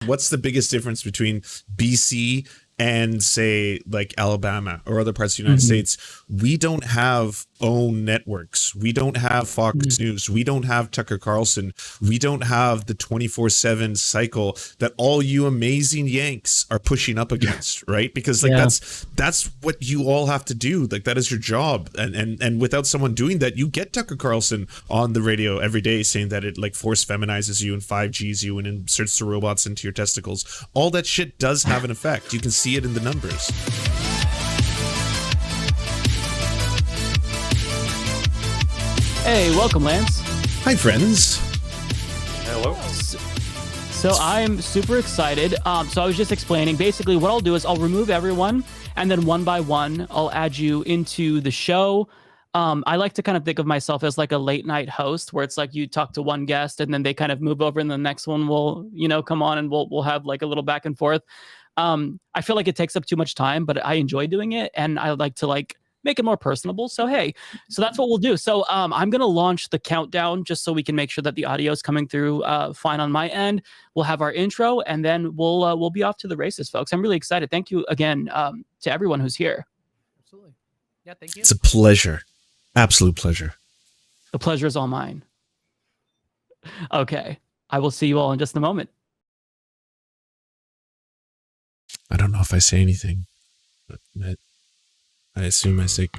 what's the biggest difference between BC and say like Alabama or other parts of the United States? We don't have own networks. We don't have Fox News. We don't have Tucker Carlson. We don't have the 24/7 cycle that all you amazing Yanks are pushing up against, right? Because like that's what you all have to do. Like that is your job. And without someone doing that, you get Tucker Carlson on the radio every day saying that it like force feminizes you and 5Gs you and inserts the robots into your testicles. All that shit does have an effect. You can see it in the numbers. Hey, welcome, Lance. Hi, friends. Hello. So I'm super excited. So I was just explaining, basically what I'll do is I'll remove everyone, and then one by one, I'll add you into the show. I like to kind of think of myself as like a late night host where it's like you talk to one guest and then they kind of move over and the next one will, come on and we'll have like a little back and forth. I feel like it takes up too much time, but I enjoy doing it and I like to like make it more personable. So, hey, so that's what we'll do. So I'm going to launch the countdown just so we can make sure that the audio is coming through fine on my end. We'll have our intro and then we'll be off to the races, folks. I'm really excited. Thank you again to everyone who's here. Absolutely. Yeah, thank you. It's a pleasure. Absolute pleasure. The pleasure is all mine. Okay. I will see you all in just a moment. I don't know if I say anything, but I assume I say...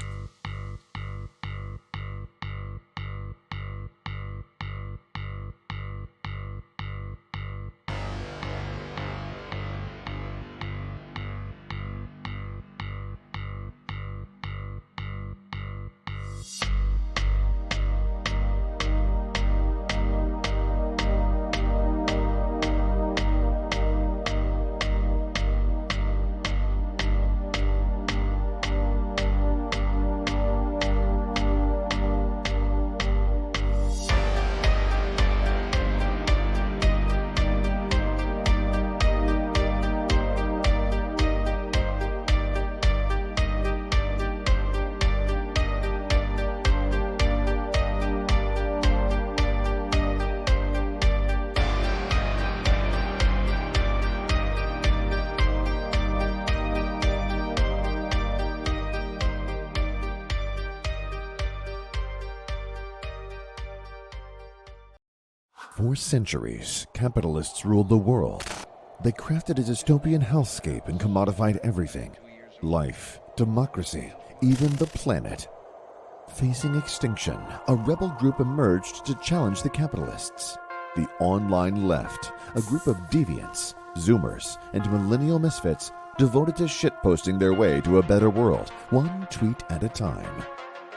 For centuries, capitalists ruled the world. They crafted a dystopian hellscape and commodified everything. Life, democracy, even the planet. Facing extinction, a rebel group emerged to challenge the capitalists. The online left, a group of deviants, zoomers, and millennial misfits devoted to shitposting their way to a better world, one tweet at a time.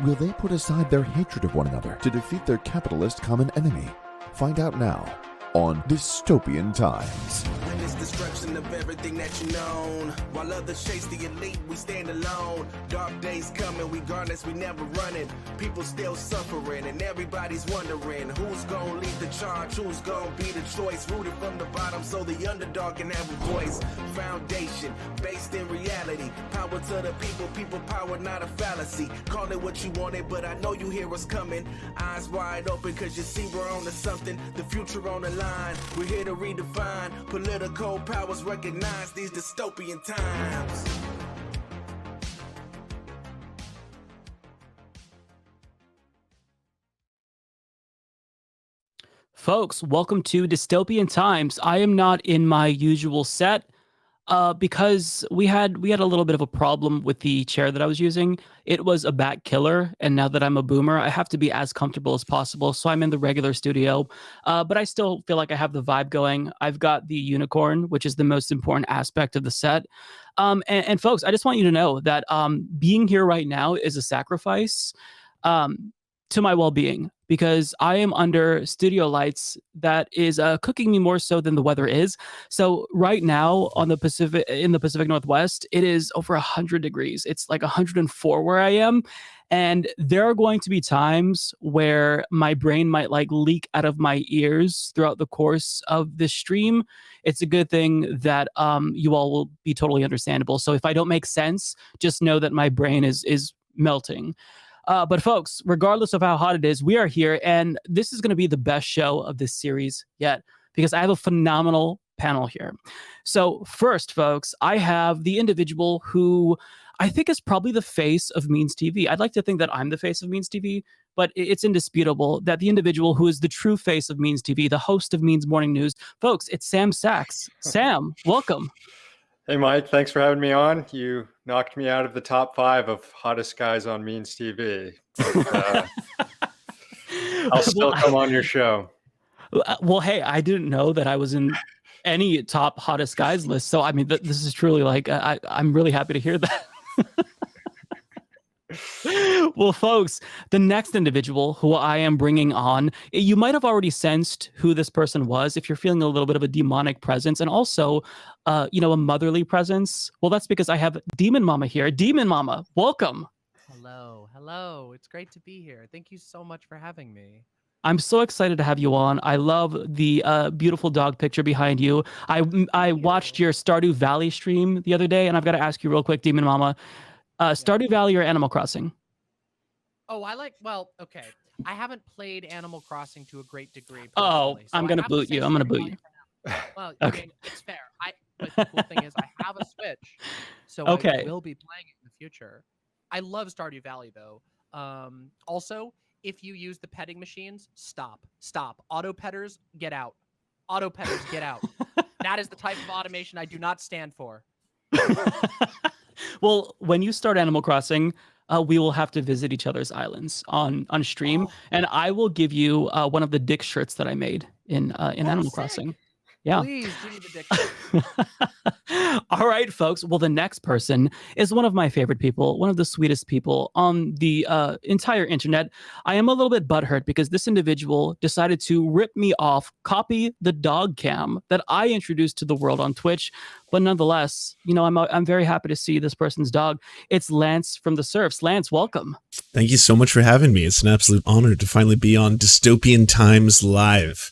Will they put aside their hatred of one another to defeat their capitalist common enemy? Find out now on Dystopian Times. Witness destruction of everything that you known. While others chase the elite, we stand alone. Dark days coming, regardless, we never running. People still suffering, and everybody's wondering who's gonna lead the charge, who's gonna be the choice. Rooted from the bottom so the underdog can have a voice. Foundation based in reality. Power to the people, people power, not a fallacy. Call it what you want it, but I know you hear us coming. Eyes wide open, cause you see we're on to something. The future on the line. We're here to redefine. Political powers recognize these dystopian times. Folks, welcome to Dystopian Times. I am not in my usual set because we had a little bit of a problem with the chair that I was using. It was a back killer, and now that I'm a boomer, I have to be as comfortable as possible. So I'm in the regular studio, but I still feel like I have the vibe going. I've got the unicorn, which is the most important aspect of the set. And folks, I just want you to know that being here right now is a sacrifice to my well-being, because I am under studio lights that is cooking me more so than the weather is. So right now in the Pacific Northwest, it is over 100 degrees. It's like 104 where I am. And there are going to be times where my brain might like leak out of my ears throughout the course of this stream. It's a good thing that you all will be totally understandable. So if I don't make sense, just know that my brain is melting. But folks, regardless of how hot it is, we are here, and this is going to be the best show of this series yet, because I have a phenomenal panel here. So first, folks, I have the individual who I think is probably the face of Means TV. I'd like to think that I'm the face of Means TV, but it's indisputable that the individual who is the true face of Means TV, the host of Means Morning News, folks, it's Sam Sachs. Sam, welcome. Hey, Mike, thanks for having me on. You knocked me out of the top 5 of hottest guys on Means TV. But, I'll still come on your show. Well, hey, I didn't know that I was in any top hottest guys list. So, I mean, this is truly like, I'm really happy to hear that. Well, folks, the next individual who I am bringing on, you might have already sensed who this person was if you're feeling a little bit of a demonic presence and also, a motherly presence. Well, that's because I have Demon Mama here. Demon Mama, welcome. Hello. It's great to be here. Thank you so much for having me. I'm so excited to have you on. I love the beautiful dog picture behind you. I watched your Stardew Valley stream the other day, and I've got to ask you real quick, Demon Mama, Stardew Valley or Animal Crossing? Oh, okay. I haven't played Animal Crossing to a great degree. Oh, So I'm gonna boot you. I'm gonna boot you. Well, Okay. I mean, it's fair. But the cool thing is I have a Switch, so Okay. I will be playing it in the future. I love Stardew Valley, though. Also, if you use the petting machines, stop. Auto petters, get out. Auto petters, get out. That is the type of automation I do not stand for. Well, when you start Animal Crossing, we will have to visit each other's islands on stream, and I will give you one of the dick shirts that I made in Animal sick. Crossing. Yeah. Please do me the dick. All right, folks. Well, the next person is one of my favorite people, one of the sweetest people on the entire internet. I am a little bit butthurt because this individual decided to rip me off, copy the dog cam that I introduced to the world on Twitch. But nonetheless, I'm very happy to see this person's dog. It's Lance from the Serfs. Lance, welcome. Thank you so much for having me. It's an absolute honor to finally be on Dystopian Times Live.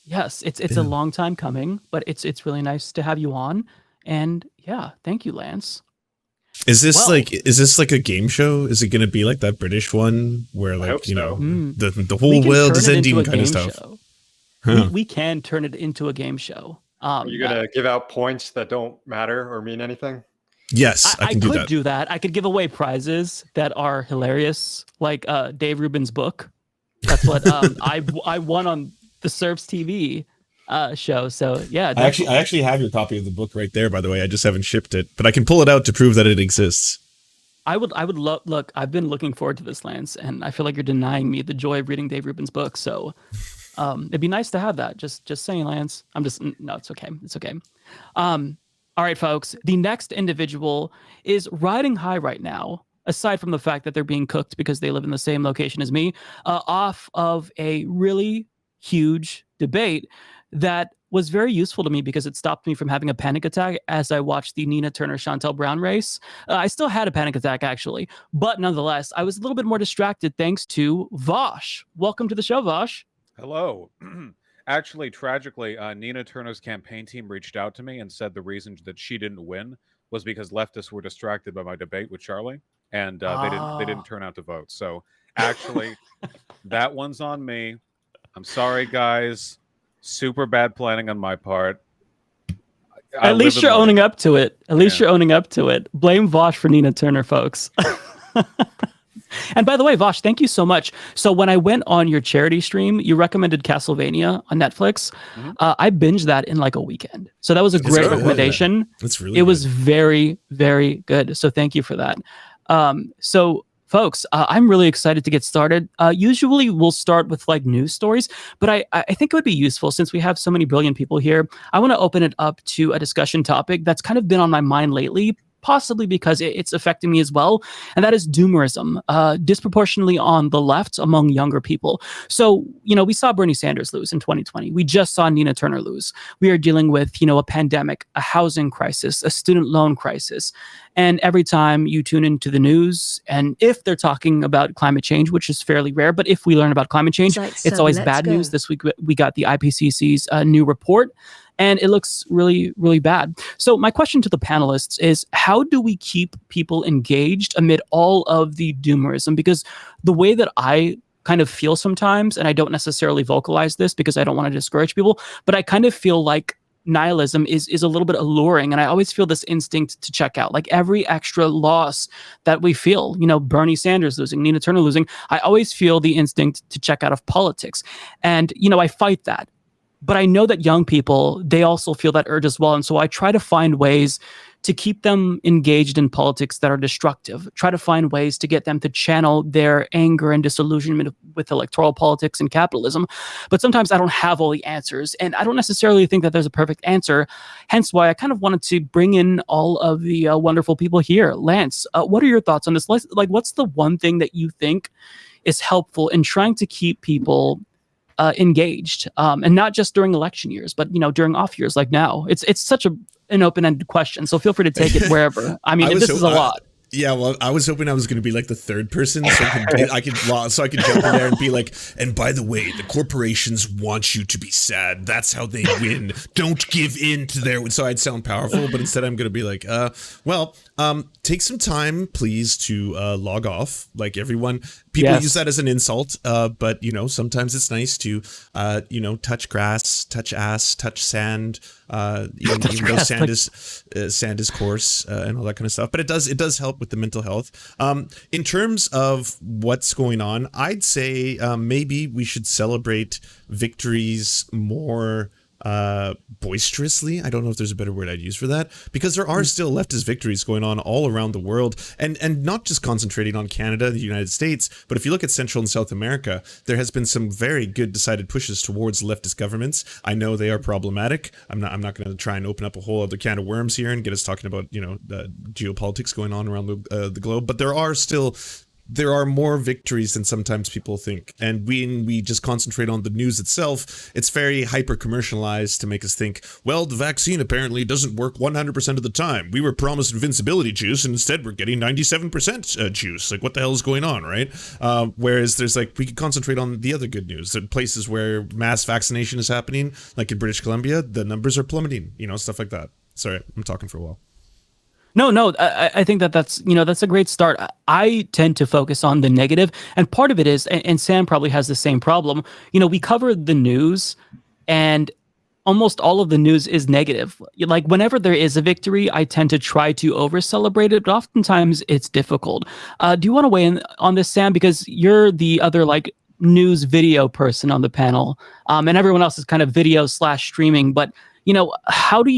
Yes, it's a long time coming, but it's really nice to have you on. And yeah, thank you, Lance. Is this like a game show? Is it going to be like that British one where I like, hope so. the whole world is ending kind of stuff? Huh. We can turn it into a game show. Are you going to give out points that don't matter or mean anything? Yes, I can do that. I could give away prizes that are hilarious, like Dave Rubin's book. That's what I won on the Serfs TV show. So yeah, I actually have your copy of the book right there, by the way. I just haven't shipped it, but I can pull it out to prove that it exists. I would love. Look, I've been looking forward to this, Lance, and I feel like you're denying me the joy of reading Dave Rubin's book. So it'd be nice to have that. Just saying, Lance. No, it's okay. It's okay. All right, folks. The next individual is riding high right now, aside from the fact that they're being cooked because they live in the same location as me, off of a really huge debate that was very useful to me because it stopped me from having a panic attack as I watched the Nina Turner-Chantel Brown race. I still had a panic attack, actually, but nonetheless, I was a little bit more distracted thanks to VAUSH. Welcome to the show, VAUSH. Hello. Actually, tragically, Nina Turner's campaign team reached out to me and said the reason that she didn't win was because leftists were distracted by my debate with Charlie, and they didn't turn out to vote. So actually, that one's on me. I'm sorry, guys. Super bad planning on my part. At least you're owning up to it. At least you're owning up to it. Blame VAUSH for Nina Turner, folks. And by the way, VAUSH, thank you so much. So when I went on your charity stream, you recommended Castlevania on Netflix. I binged that in like a weekend. So that was a great recommendation. That's really It was very, very good. So thank you for that. So folks, I'm really excited to get started. Usually we'll start with like news stories, but I think it would be useful since we have so many brilliant people here. I want to open it up to a discussion topic that's kind of been on my mind lately, possibly because it's affecting me as well, and that is doomerism, disproportionately on the left among younger people. So, we saw Bernie Sanders lose in 2020. We just saw Nina Turner lose. We are dealing with, a pandemic, a housing crisis, a student loan crisis. And every time you tune into the news, and if they're talking about climate change, which is fairly rare, but if we learn about climate change, it's always bad news. This week, we got the IPCC's new report, and it looks really, really bad. So my question to the panelists is, how do we keep people engaged amid all of the doomerism? Because the way that I kind of feel sometimes, and I don't necessarily vocalize this because I don't want to discourage people, but I kind of feel like nihilism is a little bit alluring, and I always feel this instinct to check out. Like every extra loss that we feel, Bernie Sanders losing, Nina Turner losing, I always feel the instinct to check out of politics. And I fight that. But I know that young people, they also feel that urge as well. And so I try to find ways to keep them engaged in politics that are destructive, try to find ways to get them to channel their anger and disillusionment with electoral politics and capitalism. But sometimes I don't have all the answers, and I don't necessarily think that there's a perfect answer. Hence why I kind of wanted to bring in all of the wonderful people here. Lance, what are your thoughts on this? Like, what's the one thing that you think is helpful in trying to keep people engaged, and not just during election years, but during off years like now? It's such an open-ended question, so feel free to take it wherever. I mean, this is a lot. Yeah, well, I was hoping I was going to be like the third person, so I could jump in there and be like, and by the way, the corporations want you to be sad. That's how they win. Don't give in to their. So I'd sound powerful, but instead I'm going to be like, take some time, please, to log off. Like everyone, people use that as an insult, but sometimes it's nice to, touch grass, touch ass, touch sand. Even though sand is coarse and all that kind of stuff, but it does help with the mental health. In terms of what's going on, I'd say maybe we should celebrate victories more boisterously. I don't know if there's a better word I'd use for that, because there are still leftist victories going on all around the world, and not just concentrating on Canada, the United States, but if you look at Central and South America, there has been some very good decided pushes towards leftist governments. I know they are problematic. I'm not going to try and open up a whole other can of worms here and get us talking about the geopolitics going on around the globe, but there are more victories than sometimes people think. And when we just concentrate on the news itself, it's very hyper commercialized to make us think, well, the vaccine apparently doesn't work 100% of the time. We were promised invincibility juice, and instead we're getting 97% juice. Like, what the hell is going on, right? Whereas there's we could concentrate on the other good news. There are places where mass vaccination is happening, like in British Columbia, the numbers are plummeting, stuff like that. Sorry, I'm talking for a while. No, I think that's a great start. I tend to focus on the negative, and part of it is, and Sam probably has the same problem. We cover the news, and almost all of the news is negative. Like whenever there is a victory, I tend to try to over celebrate it, but oftentimes it's difficult. Do you want to weigh in on this, Sam? Because you're the other news video person on the panel, and everyone else is kind of video / streaming. But how do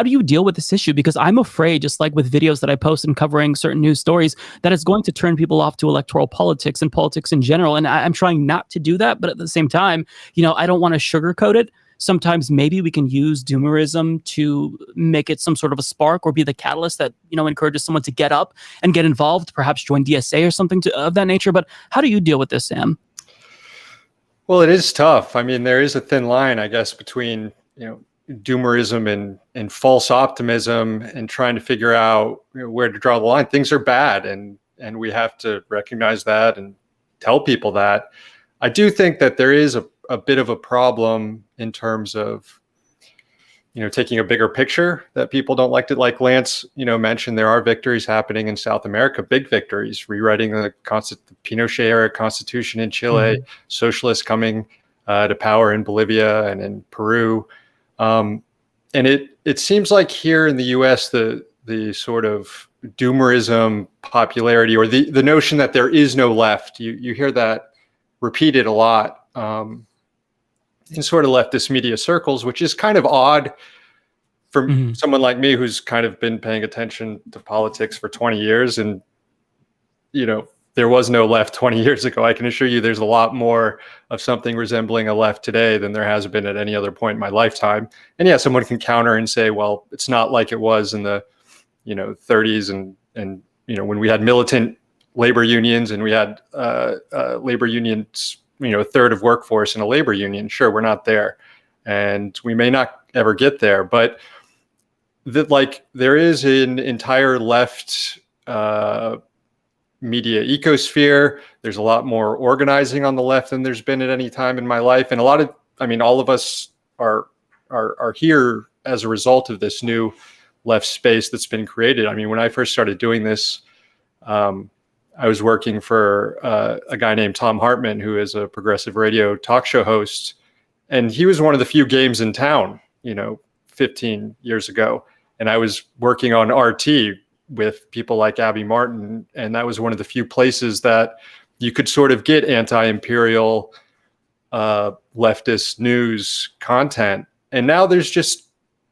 you deal with this issue? Because I'm afraid, just like with videos that I post and covering certain news stories, that it's going to turn people off to electoral politics and politics in general. And I'm trying not to do that. But at the same time, I don't want to sugarcoat it. Sometimes maybe we can use doomerism to make it some sort of a spark or be the catalyst that, encourages someone to get up and get involved, perhaps join DSA or something of that nature. But how do you deal with this, Sam? Well, it is tough. I mean, there is a thin line, I guess, between, doomerism and false optimism and trying to figure out where to draw the line. Things are bad, and we have to recognize that and tell people that. I do think that there is a bit of a problem in terms of taking a bigger picture that people don't like to, like Lance mentioned. There are victories happening in South America, big victories, rewriting the Pinochet era constitution in Chile, socialists coming to power in Bolivia and in Peru. And it seems like here in the US, the sort of doomerism popularity, or the notion that there is no left, you hear that repeated a lot in sort of leftist media circles, which is kind of odd for someone like me who's kind of been paying attention to politics for 20 years. And, there was no left 20 years ago. I can assure you there's a lot more of something resembling a left today than there has been at any other point in my lifetime. And yeah, someone can counter and say, well, it's not like it was in the, 30s and when we had militant labor unions and we had labor unions, a third of workforce in a labor union. Sure, we're not there, and we may not ever get there, but there is an entire left media ecosphere. There's a lot more organizing on the left than there's been at any time in my life. And all of us are here as a result of this new left space that's been created. I mean, when I first started doing this, I was working for a guy named Tom Hartman, who is a progressive radio talk show host. And he was one of the few games in town 15 years ago. And I was working on RT with people like Abby Martin, and that was one of the few places that you could sort of get anti-imperial leftist news content. And now there's just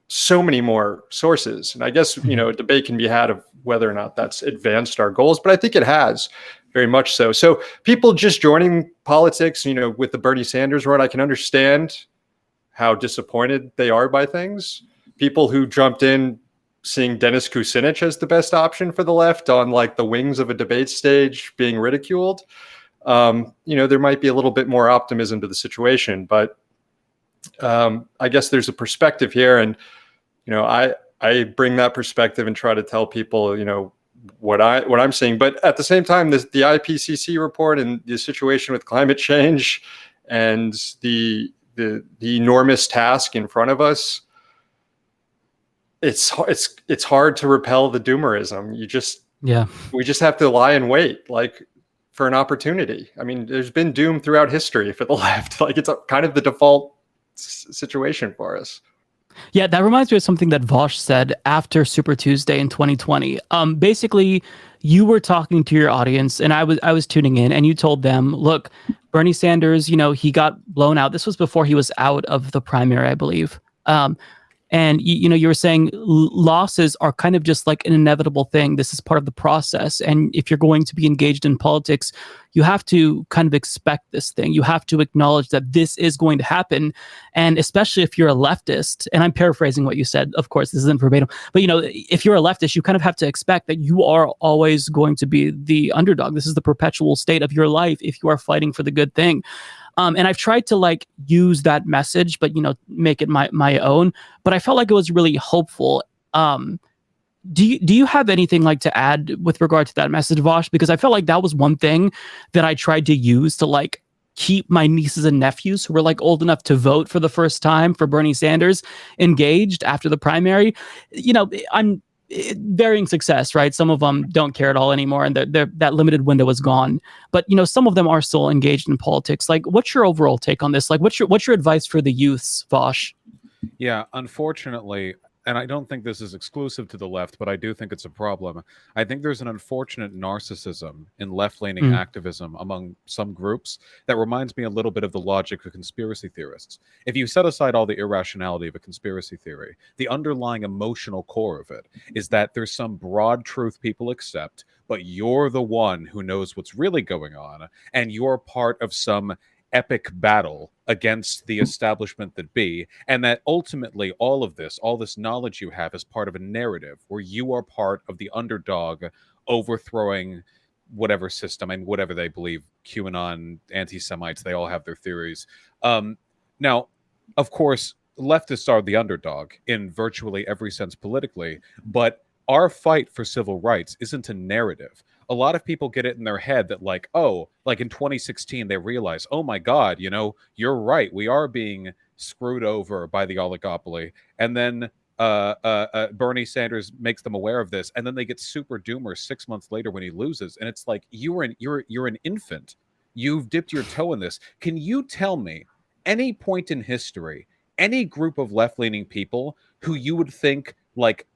so many more sources. And I guess, a debate can be had of whether or not that's advanced our goals, but I think it has very much so. So people just joining politics, with the Bernie Sanders run, I can understand how disappointed they are by things. People who jumped in seeing Dennis Kucinich as the best option for the left on like the wings of a debate stage being ridiculed. There might be a little bit more optimism to the situation, but I guess there's a perspective here, and I bring that perspective and try to tell people what I'm seeing. But at the same time, the IPCC report and the situation with climate change and the enormous task in front of us, it's hard to repel the doomerism. We just have to lie in wait, like, for an opportunity. I mean, there's been doom throughout history for the left. Like, it's kind of the default situation for us. Yeah, that reminds me of something that VAUSH said after Super Tuesday in 2020. Basically, you were talking to your audience, and I was tuning in, and you told them, look, Bernie Sanders, he got blown out. This was before he was out of the primary, I believe. And you were saying losses are kind of just like an inevitable thing. This is part of the process. And if you're going to be engaged in politics, you have to kind of expect this thing. You have to acknowledge that this is going to happen. And especially if you're a leftist, and I'm paraphrasing what you said, of course, this isn't verbatim, but if you're a leftist, you kind of have to expect that you are always going to be the underdog. This is the perpetual state of your life if you are fighting for the good thing. And I've tried to use that message, but make it my own. But I felt like it was really hopeful. Do you have anything to add with regard to that message, VAUSH? Because I felt like that was one thing that I tried to use to keep my nieces and nephews who were old enough to vote for the first time for Bernie Sanders engaged after the primary. I'm varying success, right? Some of them don't care at all anymore, and that limited window is gone. But some of them are still engaged in politics. What's your overall take on this? What's your advice for the youths, VAUSH? Yeah, unfortunately, and I don't think this is exclusive to the left, but I do think it's a problem. I think there's an unfortunate narcissism in left-leaning activism among some groups that reminds me a little bit of the logic of conspiracy theorists. If you set aside all the irrationality of a conspiracy theory, the underlying emotional core of it is that there's some broad truth people accept, but you're the one who knows what's really going on, and you're part of some epic battle against the establishment that be, and that ultimately all this knowledge you have is part of a narrative where you are part of the underdog overthrowing whatever system and whatever they believe. QAnon, anti-Semites, they all have their theories. Now, of course, leftists are the underdog in virtually every sense politically, but our fight for civil rights isn't a narrative. A lot of people get it in their head that in 2016, they realize, oh my God, you're right. We are being screwed over by the oligopoly. And then Bernie Sanders makes them aware of this. And then they get super doomer 6 months later when he loses. And it's like, you're an infant. You've dipped your toe in this. Can you tell me any point in history, any group of left-leaning people who you would think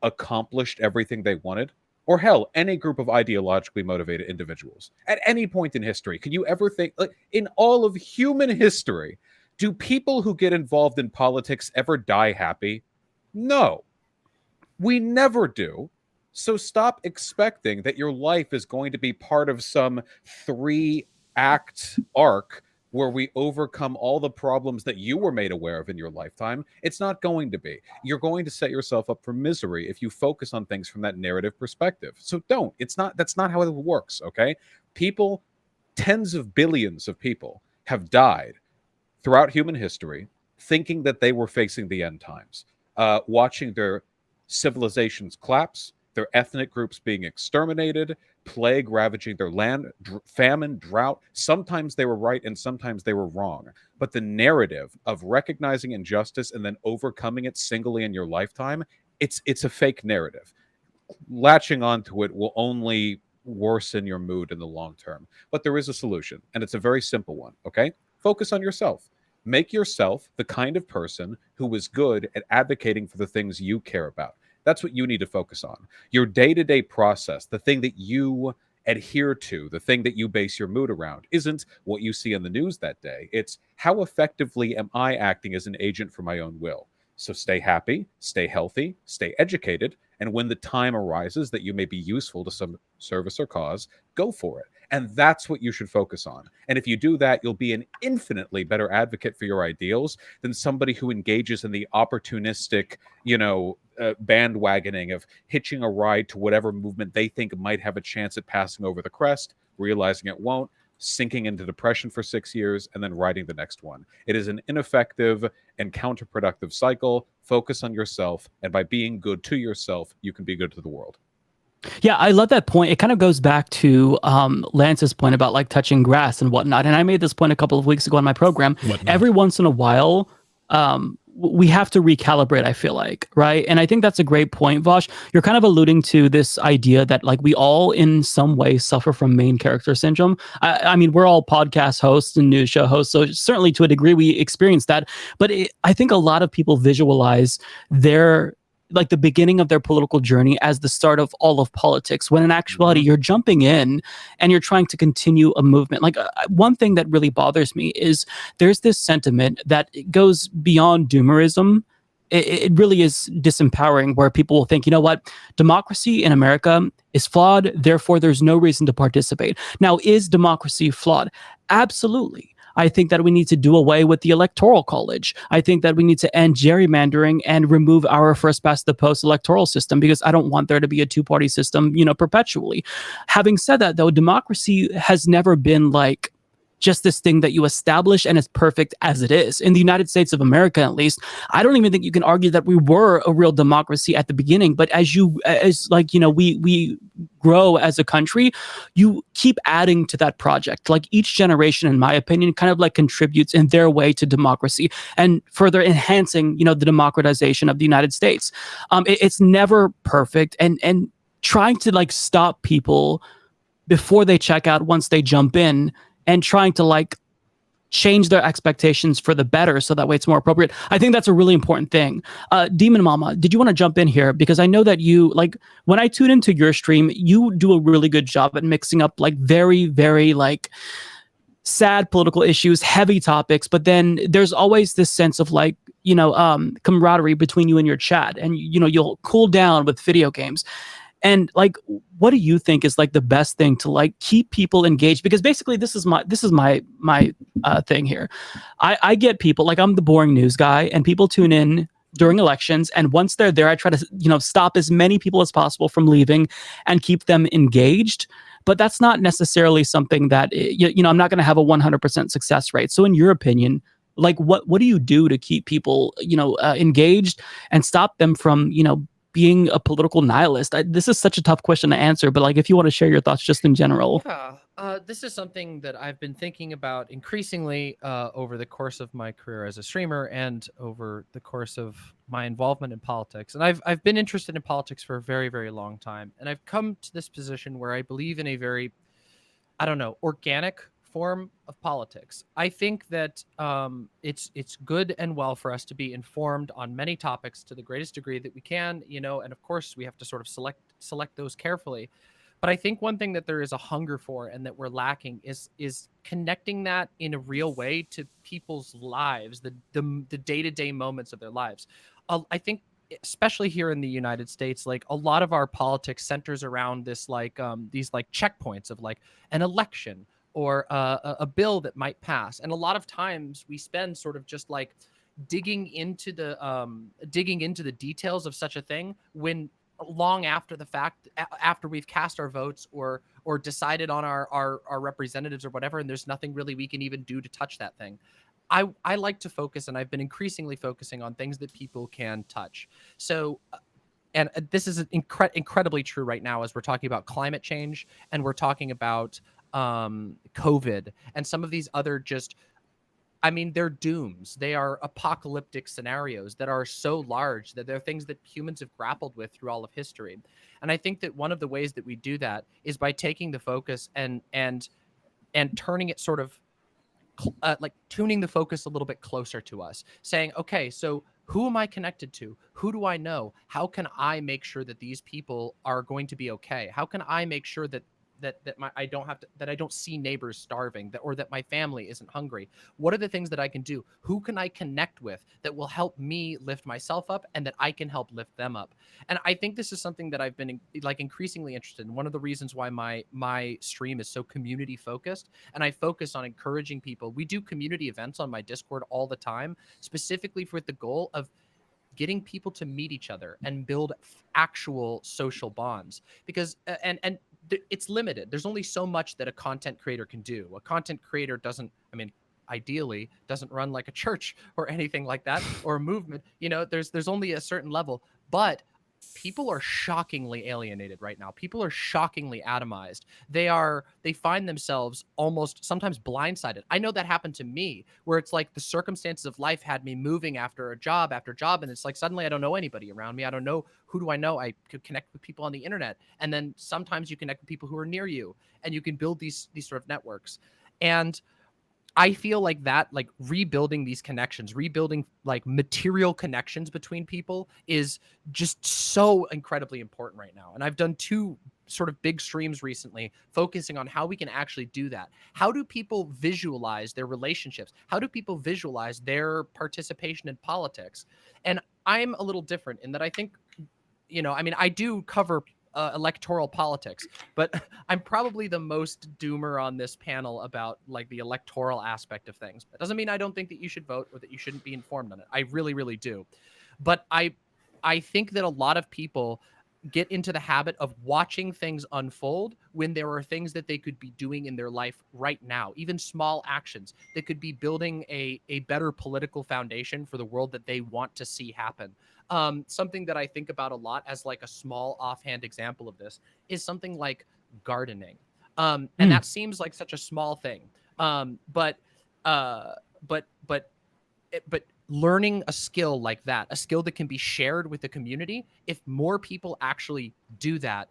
accomplished everything they wanted? Or hell, any group of ideologically motivated individuals at any point in history. Can you ever think, in all of human history, do people who get involved in politics ever die happy? No, we never do. So stop expecting that your life is going to be part of some 3-act arc where we overcome all the problems that you were made aware of in your lifetime. It's not going to be. You're going to set yourself up for misery if you focus on things from that narrative perspective. So don't. That's not how it works, okay? People, tens of billions of people have died throughout human history thinking that they were facing the end times, watching their civilizations collapse, their ethnic groups being exterminated, plague ravaging their land, famine, drought. Sometimes they were right and sometimes they were wrong. But the narrative of recognizing injustice and then overcoming it singly in your lifetime, it's a fake narrative. Latching onto it will only worsen your mood in the long term. But there is a solution, and it's a very simple one, okay? Focus on yourself. Make yourself the kind of person who is good at advocating for the things you care about. That's what you need to focus on. Your day-to-day process, the thing that you adhere to, the thing that you base your mood around, isn't what you see in the news that day. It's how effectively am I acting as an agent for my own will. So stay happy, stay healthy, stay educated, and when the time arises that you may be useful to some service or cause, go for it. And that's what you should focus on. And if you do that, you'll be an infinitely better advocate for your ideals than somebody who engages in the opportunistic, bandwagoning of hitching a ride to whatever movement they think might have a chance at passing over the crest, realizing it won't, sinking into depression for 6 years, and then riding the next one. It is an ineffective and counterproductive cycle. Focus on yourself, and by being good to yourself, you can be good to the world. Yeah, I love that point. It kind of goes back to Lance's point about like touching grass and whatnot. And I made this point a couple of weeks ago on my program. Every once in a while, we have to recalibrate, I feel like, right? And I think that's a great point, Vaush. You're kind of alluding to this idea that like we all in some way suffer from main character syndrome. I mean, we're all podcast hosts and news show hosts, so certainly to a degree we experience that. But I think a lot of people visualize their like the beginning of their political journey as the start of all of politics, when in actuality you're jumping in and you're trying to continue a movement. Like one thing that really bothers me is there's this sentiment that goes beyond doomerism. It really is disempowering, where people will think, you know what, democracy in America is flawed, therefore there's no reason to participate. Now, is democracy flawed? Absolutely. I think that we need to do away with the electoral college. I think that we need to end gerrymandering and remove our first past the post electoral system, because I don't want there to be a two-party system, perpetually. Having said that, though, democracy has never been like just this thing that you establish and it's perfect as it is. In the United States of America, at least, I don't even think you can argue that we were a real democracy at the beginning. But as we grow as a country, you keep adding to that project. Like each generation, in my opinion, kind of like contributes in their way to democracy and further enhancing, the democratization of the United States. It's never perfect, and trying to like stop people before they check out once they jump in, and trying to like change their expectations for the better so that way it's more appropriate. I think that's a really important thing. Demon Mama, did you want to jump in here? Because I know that you, like, when I tune into your stream, you do a really good job at mixing up like very, very like sad political issues, heavy topics, but then there's always this sense of like, camaraderie between you and your chat, and you'll cool down with video games. And like, what do you think is like the best thing to like keep people engaged? Because basically this is my thing here. I get people, like, I'm the boring news guy, and people tune in during elections, and once they're there, I try to stop as many people as possible from leaving and keep them engaged. But that's not necessarily something that I'm not going to have a 100% success rate. So in your opinion, like what do you do to keep people engaged and stop them from being a political nihilist? This is such a tough question to answer, but like if you want to share your thoughts just in general. Yeah, this is something that I've been thinking about increasingly over the course of my career as a streamer and over the course of my involvement in politics. And I've been interested in politics for a very, very long time. And I've come to this position where I believe in a very, organic form of politics. I think that it's good and well for us to be informed on many topics to the greatest degree that we can, and of course we have to sort of select those carefully. But I think one thing that there is a hunger for and that we're lacking is connecting that in a real way to people's lives, the day-to-day moments of their lives. I think especially here in the United States, like a lot of our politics centers around this these checkpoints of like an election or a bill that might pass. And a lot of times we spend sort of just like digging into the details of such a thing when long after the fact, after we've cast our votes or decided on our representatives or whatever, and there's nothing really we can even do to touch that thing. I like to focus, and I've been increasingly focusing on things that people can touch. So and this is incredibly true right now as we're talking about climate change and we're talking about COVID and some of these other they're dooms. They are apocalyptic scenarios that are so large that they're things that humans have grappled with through all of history. And I think that one of the ways that we do that is by taking the focus and turning it sort of like tuning the focus a little bit closer to us, saying, okay, so who am I connected to? Who do I know? How can I make sure that these people are going to be okay? How can I make sure that I don't see neighbors starving, or that my family isn't hungry? What are the things that I can do? Who can I connect with that will help me lift myself up, and that I can help lift them up? And I think this is something that I've been like increasingly interested in. One of the reasons why my stream is so community focused, and I focus on encouraging people. We do community events on my Discord all the time, specifically with the goal of getting people to meet each other and build actual social bonds, because it's limited. There's only so much that a content creator can do. A content creator doesn't, I mean, ideally doesn't run like a church or anything like that, or a movement. You know, there's only a certain level, but people are shockingly alienated right now. People are shockingly atomized. They find themselves almost sometimes blindsided. I know that happened to me, where it's like the circumstances of life had me moving after job, and it's like suddenly I don't know anybody around me. I don't know, who do I know? I could connect with people on the internet, and then sometimes you connect with people who are near you, and you can build these sort of networks. And I feel like that, like rebuilding these connections, rebuilding like material connections between people is just so incredibly important right now. And I've done 2 sort of big streams recently focusing on how we can actually do that. How do people visualize their relationships? How do people visualize their participation in politics? And I'm a little different in that I think, you know, I mean, I do cover electoral politics, but I'm probably the most doomer on this panel about like the electoral aspect of things. That doesn't mean I don't think that you should vote or that you shouldn't be informed on it. I really, really do. But I think that a lot of people get into the habit of watching things unfold when there are things that they could be doing in their life right now, even small actions that could be building a better political foundation for the world that they want to see happen. Something that I think about a lot as like a small offhand example of this is something like gardening. And that seems like such a small thing. But learning a skill like that, a skill that can be shared with the community, if more people actually do that,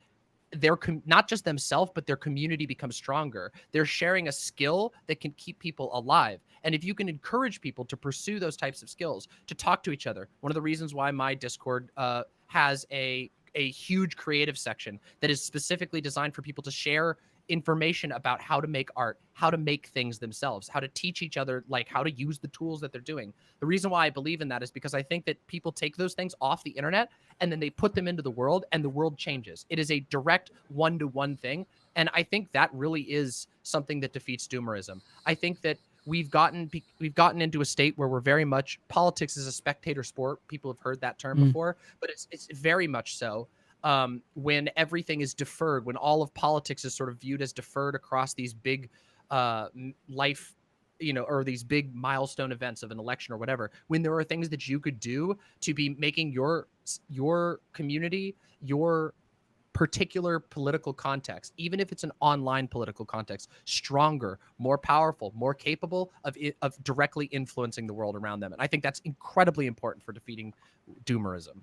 they're not just themselves, but their community becomes stronger. They're sharing a skill that can keep people alive. And if you can encourage people to pursue those types of skills, to talk to each other, one of the reasons why my Discord has a huge creative section that is specifically designed for people to share information about how to make art, how to make things themselves, how to teach each other, like how to use the tools that they're doing. The reason why I believe in that is because I think that people take those things off the internet and then they put them into the world, and the world changes. It is a direct one-to-one thing. And I think that really is something that defeats doomerism. I think that we've gotten into a state where we're very much, politics is a spectator sport. People have heard that term before, but it's very much so. When everything is deferred, when all of politics is sort of viewed as deferred across these big life, you know, or these big milestone events of an election or whatever, when there are things that you could do to be making your community, your particular political context, even if it's an online political context, stronger, more powerful, more capable of directly influencing the world around them. And I think that's incredibly important for defeating doomerism.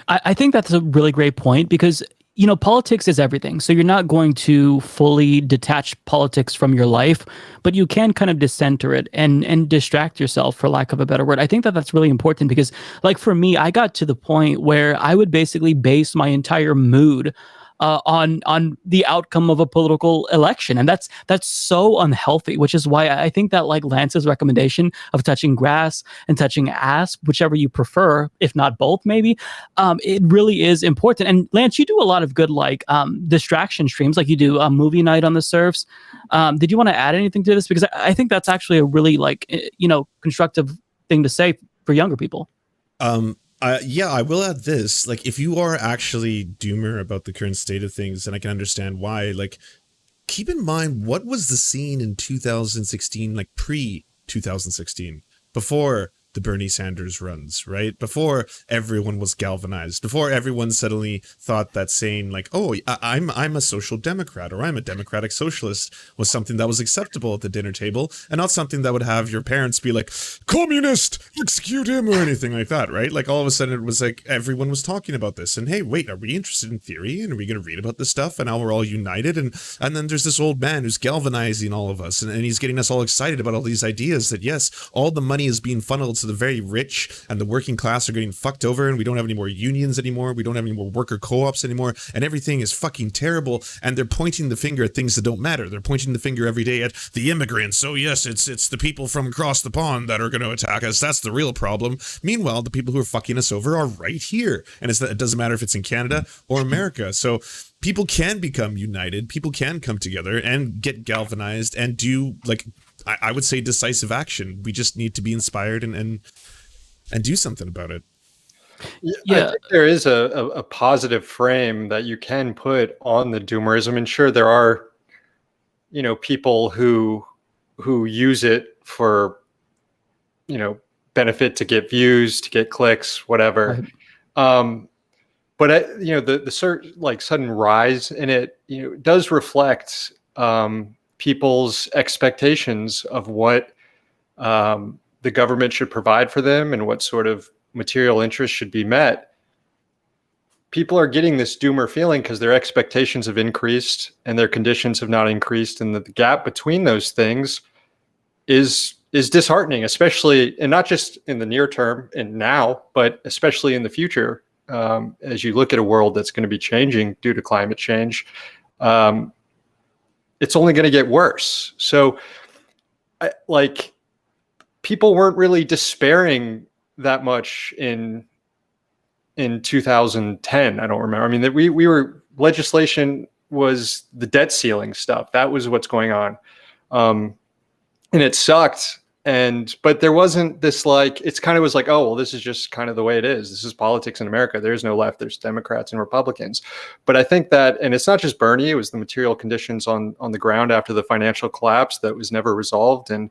I think that's a really great point, because, you know, politics is everything. So you're not going to fully detach politics from your life, but you can kind of decenter it and distract yourself, for lack of a better word. I think that that's really important because, like, for me, I got to the point where I would basically base my entire mood on the outcome of a political election, and that's so unhealthy. Which is why I think that, like, Lance's recommendation of touching grass and touching ass, whichever you prefer, if not both, maybe, it really is important. And Lance, you do a lot of good, like, distraction streams, like you do a movie night on the Serfs. Did you want to add anything to this? Because I think that's actually a really, like, you know, constructive thing to say for younger people. Yeah, I will add this. Like, if you are actually doomer about the current state of things, and I can understand why, like, keep in mind what was the scene in 2016, like pre-2016, before the Bernie Sanders runs, right? Before everyone was galvanized, before everyone suddenly thought that saying like, oh, I'm a social democrat or I'm a democratic socialist was something that was acceptable at the dinner table and not something that would have your parents be like, communist, execute him or anything like that, right? Like all of a sudden it was like everyone was talking about this and hey, wait, are we interested in theory and are we going to read about this stuff and now we're all united and then there's this old man who's galvanizing all of us and he's getting us all excited about all these ideas that yes, all the money is being funneled to the very rich and the working class are getting fucked over and we don't have any more unions anymore, we don't have any more worker co-ops anymore and everything is fucking terrible and they're pointing the finger at things that don't matter. They're pointing the finger every day at the immigrants. Oh yes, it's the people from across the pond that are going to attack us. That's the real problem. Meanwhile, the people who are fucking us over are right here. And it doesn't matter if it's in Canada or America. So people can become united. People can come together and get galvanized and do, like, I would say decisive action. We just need to be inspired and do something about it. Yeah, I think there is a positive frame that you can put on the doomerism. And sure, there are, you know, people who use it for, you know, benefit, to get views, to get clicks, whatever. Right. But you know, the sudden rise in it, you know, does reflect people's expectations of what the government should provide for them and what sort of material interests should be met. People are getting this doomer feeling because their expectations have increased and their conditions have not increased, and the gap between those things is disheartening, especially, and not just in the near term and now, but especially in the future. As you look at a world that's going to be changing due to climate change, it's only going to get worse. So, people weren't really despairing that much in 2010. I don't remember. I mean, we were, legislation was the debt ceiling stuff. That was what's going on, and it sucked. But there wasn't this, like, it's kind of was like, oh, well, this is just kind of the way it is. This is politics in America. There's no left, there's Democrats and Republicans. But I think that, and it's not just Bernie, it was the material conditions on the ground after the financial collapse that was never resolved. And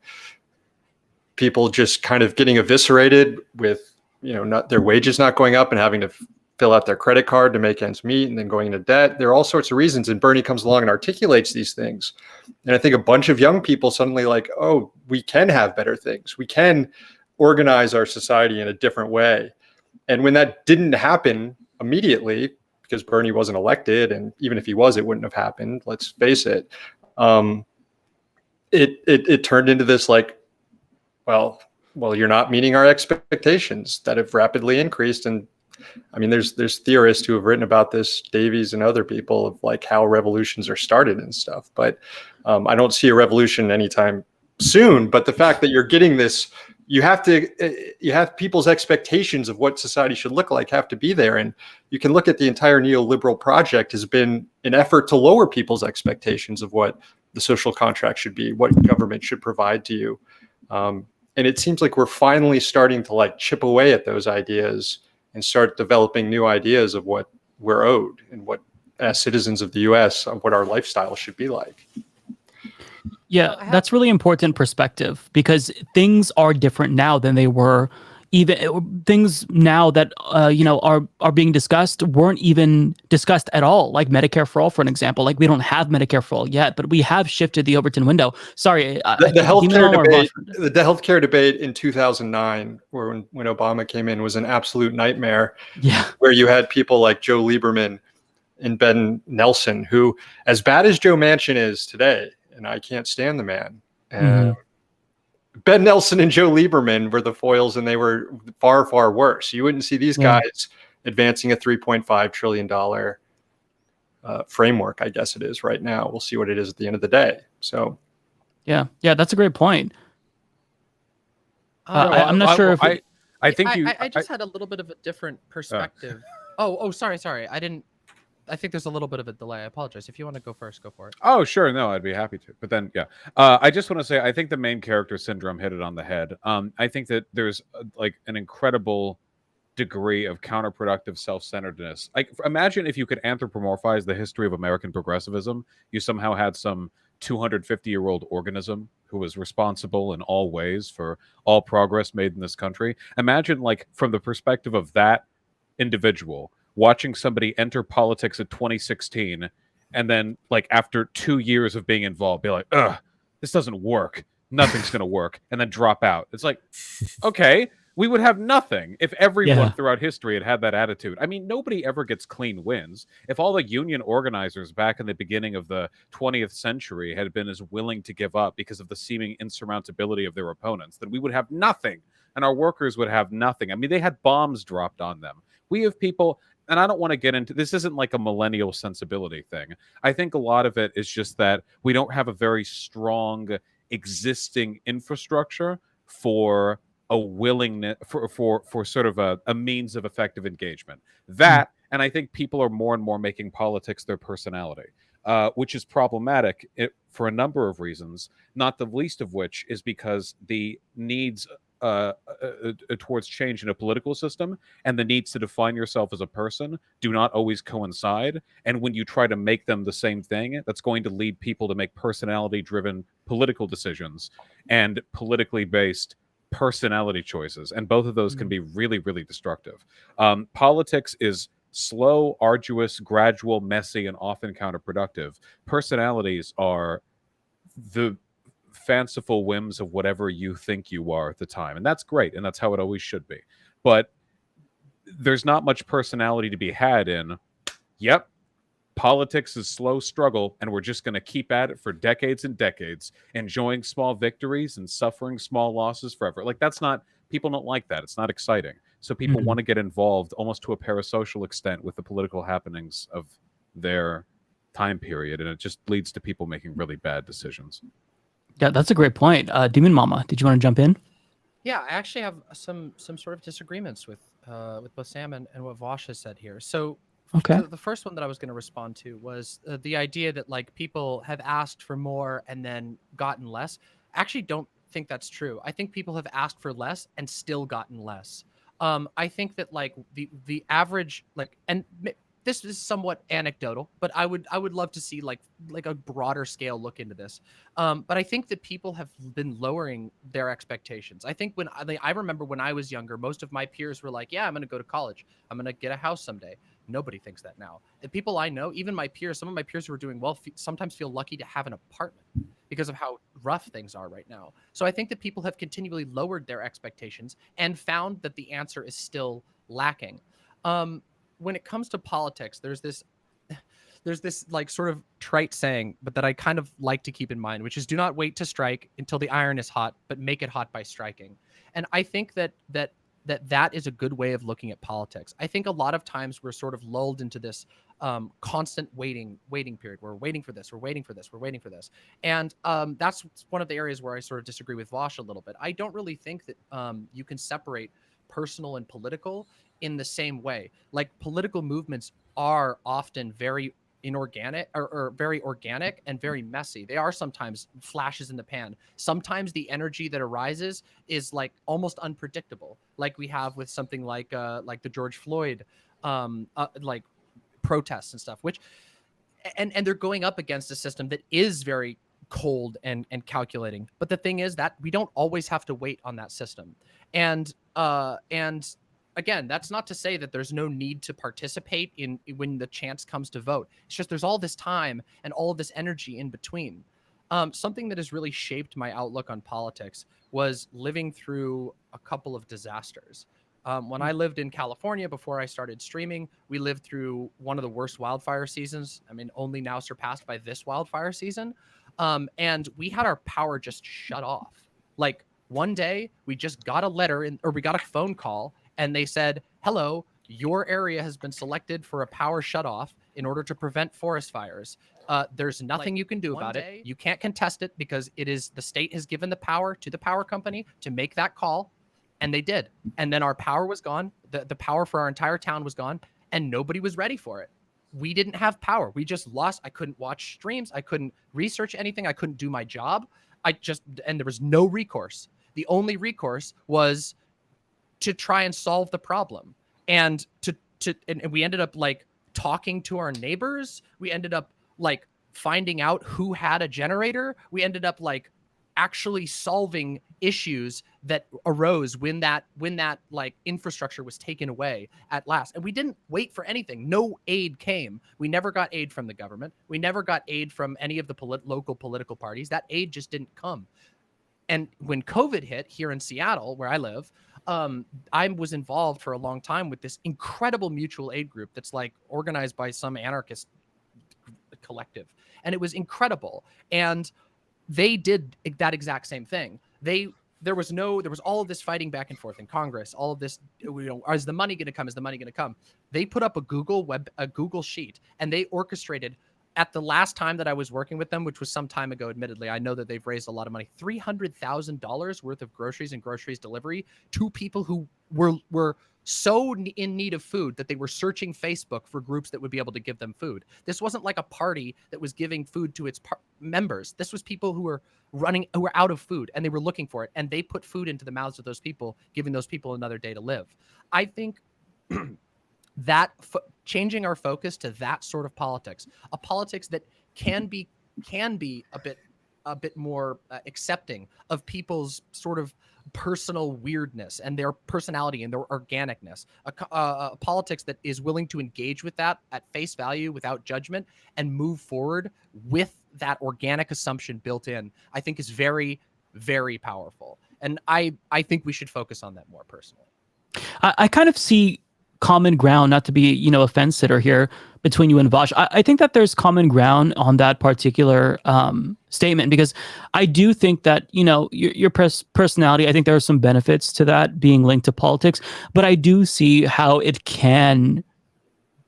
people just kind of getting eviscerated with, you know, not their wages not going up and having to fill out their credit card to make ends meet and then going into debt. There are all sorts of reasons. And Bernie comes along and articulates these things. And I think a bunch of young people suddenly like, oh, we can have better things. We can organize our society in a different way. And when that didn't happen immediately, because Bernie wasn't elected, and even if he was, it wouldn't have happened, let's face it, it turned into this like, well, you're not meeting our expectations that have rapidly increased. And I mean, there's theorists who have written about this, Davies and other people, of like how revolutions are started and stuff. But I don't see a revolution anytime soon. But the fact that you're getting this, you have people's expectations of what society should look like have to be there. And you can look at the entire neoliberal project has been an effort to lower people's expectations of what the social contract should be, what government should provide to you. And it seems like we're finally starting to like chip away at those ideas and start developing new ideas of what we're owed and what, as citizens of the US, what our lifestyle should be like. Yeah, that's really important perspective, because things are different now than they were. Even things now that you know, are being discussed weren't even discussed at all, like Medicare for all, for an example. Like, we don't have Medicare for all yet, but we have shifted the Overton window. Sorry, the healthcare debate in 2009, when Obama came in, was an absolute nightmare. Yeah, where you had people like Joe Lieberman and Ben Nelson, who, as bad as Joe Manchin is today, and I can't stand the man. Ben Nelson and Joe Lieberman were the foils, and they were far, far worse. You wouldn't see these guys advancing a $3.5 trillion framework, I guess it is right now. We'll see what it is at the end of the day. So, yeah, that's a great point. I'm not sure if I just had a little bit of a different perspective. Sorry. I think there's a little bit of a delay. I apologize. If you want to go first, go for it. Oh, sure. No, I'd be happy to. But then, I just want to say, I think the main character syndrome hit it on the head. I think that there's like an incredible degree of counterproductive self-centeredness. Like, imagine if you could anthropomorphize the history of American progressivism. You somehow had some 250-year-old organism who was responsible in all ways for all progress made in this country. Imagine, like, from the perspective of that individual, watching somebody enter politics in 2016 and then, like, after 2 years of being involved, be like, ugh, this doesn't work. Nothing's going to work. And then drop out. It's like, okay, we would have nothing if everyone Yeah. throughout history had had that attitude. I mean, nobody ever gets clean wins. If all the union organizers back in the beginning of the 20th century had been as willing to give up because of the seeming insurmountability of their opponents, then we would have nothing, and our workers would have nothing. I mean, they had bombs dropped on them. We have people, and I don't want to get into this, isn't like a millennial sensibility thing. I think a lot of it is just that we don't have a very strong existing infrastructure for a willingness for sort of a means of effective engagement. That, and I think people are more and more making politics their personality, which is problematic for a number of reasons, not the least of which is because the needs towards change in a political system and the needs to define yourself as a person do not always coincide. And when you try to make them the same thing, that's going to lead people to make personality-driven political decisions and politically based personality choices. And both of those can be really, really destructive. Politics is slow, arduous, gradual, messy, and often counterproductive. Personalities are the fanciful whims of whatever you think you are at the time. And that's great. And that's how it always should be. But there's not much personality to be had in, yep, politics is slow struggle, and we're just going to keep at it for decades and decades, enjoying small victories and suffering small losses forever. Like, that's not, people don't like that. It's not exciting. So people want to get involved almost to a parasocial extent with the political happenings of their time period. And it just leads to people making really bad decisions. Yeah, that's a great point. Demon Mama, did you want to jump in? Yeah, I actually have some sort of disagreements with both Sam and what VAUSH has said here. So Okay. the first one that I was going to respond to was the idea that, like, people have asked for more and then gotten less. I actually don't think that's true. I think people have asked for less and still gotten less. I think that, like, the average, like, and this is somewhat anecdotal, but I would love to see like a broader scale look into this. But I think that people have been lowering their expectations. I think when I remember when I was younger, most of my peers were like, yeah, I'm going to go to college. I'm going to get a house someday. Nobody thinks that now. The people I know, even my peers, some of my peers who are doing well, sometimes feel lucky to have an apartment because of how rough things are right now. So I think that people have continually lowered their expectations and found that the answer is still lacking. When it comes to politics, there's this like sort of trite saying, but that I kind of like to keep in mind, which is do not wait to strike until the iron is hot, but make it hot by striking. And I think that is a good way of looking at politics. I think a lot of times we're sort of lulled into this constant waiting period. We're waiting for this. We're waiting for this. We're waiting for this. And that's one of the areas where I sort of disagree with VAUSH a little bit. I don't really think that you can separate personal and political in the same way. Like, political movements are often very inorganic or very organic and very messy. They are sometimes flashes in the pan. Sometimes the energy that arises is like almost unpredictable, like we have with something like the George Floyd like protests and stuff, which and they're going up against a system that is very cold and calculating. But the thing is that we don't always have to wait on that system. And again, that's not to say that there's no need to participate in when the chance comes to vote. It's just there's all this time and all of this energy in between. Something that has really shaped my outlook on politics was living through a couple of disasters. When I lived in California before I started streaming, we lived through one of the worst wildfire seasons. I mean, only now surpassed by this wildfire season. And we had our power just shut off. Like, one day we just got a letter or we got a phone call, and they said, hello, your area has been selected for a power shutoff in order to prevent forest fires. There's nothing you can do about it. You can't contest it because it is the state has given the power to the power company to make that call. And they did. And then our power was gone. The power for our entire town was gone, and nobody was ready for it. We didn't have power. We just lost. I couldn't watch streams. I couldn't research anything. I couldn't do my job. And there was no recourse. The only recourse was to try and solve the problem. And and we ended up like talking to our neighbors. We ended up like finding out who had a generator. We ended up like actually solving issues that arose when that like infrastructure was taken away at last. And we didn't wait for anything. No aid came. We never got aid from the government. We never got aid from any of the local political parties. That aid just didn't come. And when COVID hit here in Seattle, where I live, I was involved for a long time with this incredible mutual aid group that's like organized by some anarchist collective. And it was incredible. And they did that exact same thing. There was all of this fighting back and forth in Congress, all of this, is the money going to come? Is the money going to come? They put up a Google sheet, and they orchestrated, at the last time that I was working with them, which was some time ago, admittedly, I know that they've raised a lot of money, $300,000 worth of groceries delivery to people who were so in need of food that they were searching Facebook for groups that would be able to give them food. This wasn't like a party that was giving food to its members. This was people who were out of food, and they were looking for it, and they put food into the mouths of those people, giving those people another day to live. I think that changing our focus to that sort of politics, a politics that can be a bit more accepting of people's sort of personal weirdness and their personality and their organicness, a politics that is willing to engage with that at face value without judgment and move forward with that organic assumption built in, I think is very, very powerful. And I think we should focus on that more personally. I kind of see common ground, not to be, a fence sitter here between you and VAUSH. I think that there's common ground on that particular statement, because I do think that, your personality, I think there are some benefits to that being linked to politics, but I do see how it can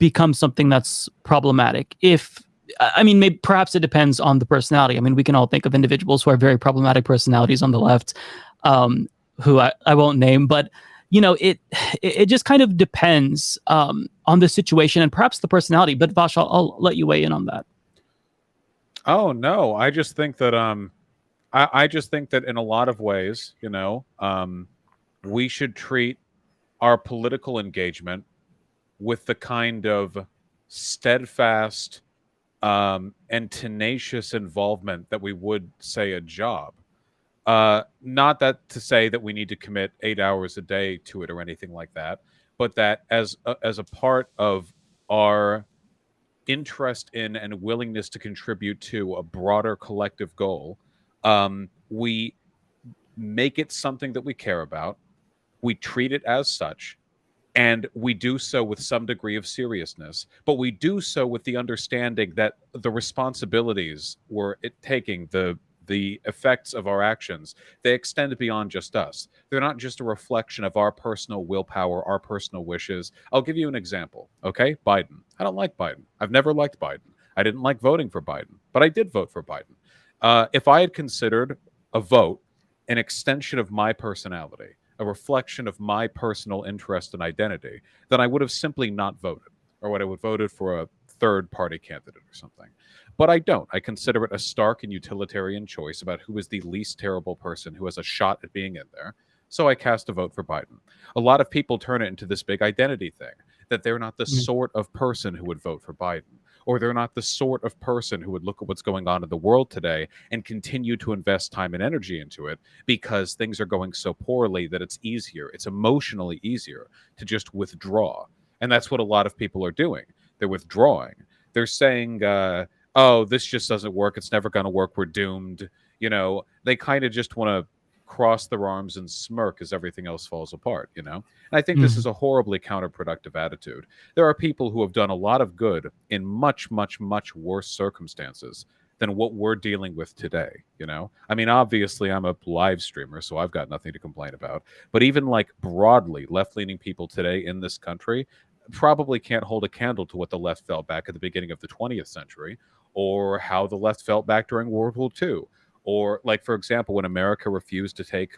become something that's problematic. Maybe perhaps it depends on the personality. I mean, we can all think of individuals who are very problematic personalities on the left, who I won't name, but it just kind of depends on the situation and perhaps the personality. But VAUSH, I'll let you weigh in on that. Oh no, I just think that I just think that in a lot of ways, we should treat our political engagement with the kind of steadfast and tenacious involvement that we would say a job. Not that to say that we need to commit 8 hours a day to it or anything like that, but that as a part of our interest in and willingness to contribute to a broader collective goal, we make it something that we care about, we treat it as such, and we do so with some degree of seriousness, but we do so with the understanding that the responsibilities we're taking, the effects of our actions, they extend beyond just us. They're not just a reflection of our personal willpower, our personal wishes. I'll give you an example, okay? Biden. I don't like Biden. I've never liked Biden. I didn't like voting for Biden, but I did vote for Biden. If I had considered a vote an extension of my personality, a reflection of my personal interest and identity, then I would have simply not voted, or would have voted for a third-party candidate or something. But I don't. I consider it a stark and utilitarian choice about who is the least terrible person who has a shot at being in there. So I cast a vote for Biden. A lot of people turn it into this big identity thing, that they're not the sort of person who would vote for Biden, or they're not the sort of person who would look at what's going on in the world today and continue to invest time and energy into it because things are going so poorly that it's emotionally easier to just withdraw. And that's what a lot of people are doing. They're withdrawing. They're saying, oh, this just doesn't work. It's never going to work. We're doomed. They kind of just want to cross their arms and smirk as everything else falls apart, And I think this is a horribly counterproductive attitude. There are people who have done a lot of good in much, much, much worse circumstances than what we're dealing with today, Obviously, I'm a live streamer, so I've got nothing to complain about. But even like broadly, left-leaning people today in this country probably can't hold a candle to what the left felt back at the beginning of the 20th century, or how the left felt back during World War II, or like, for example, when America refused to take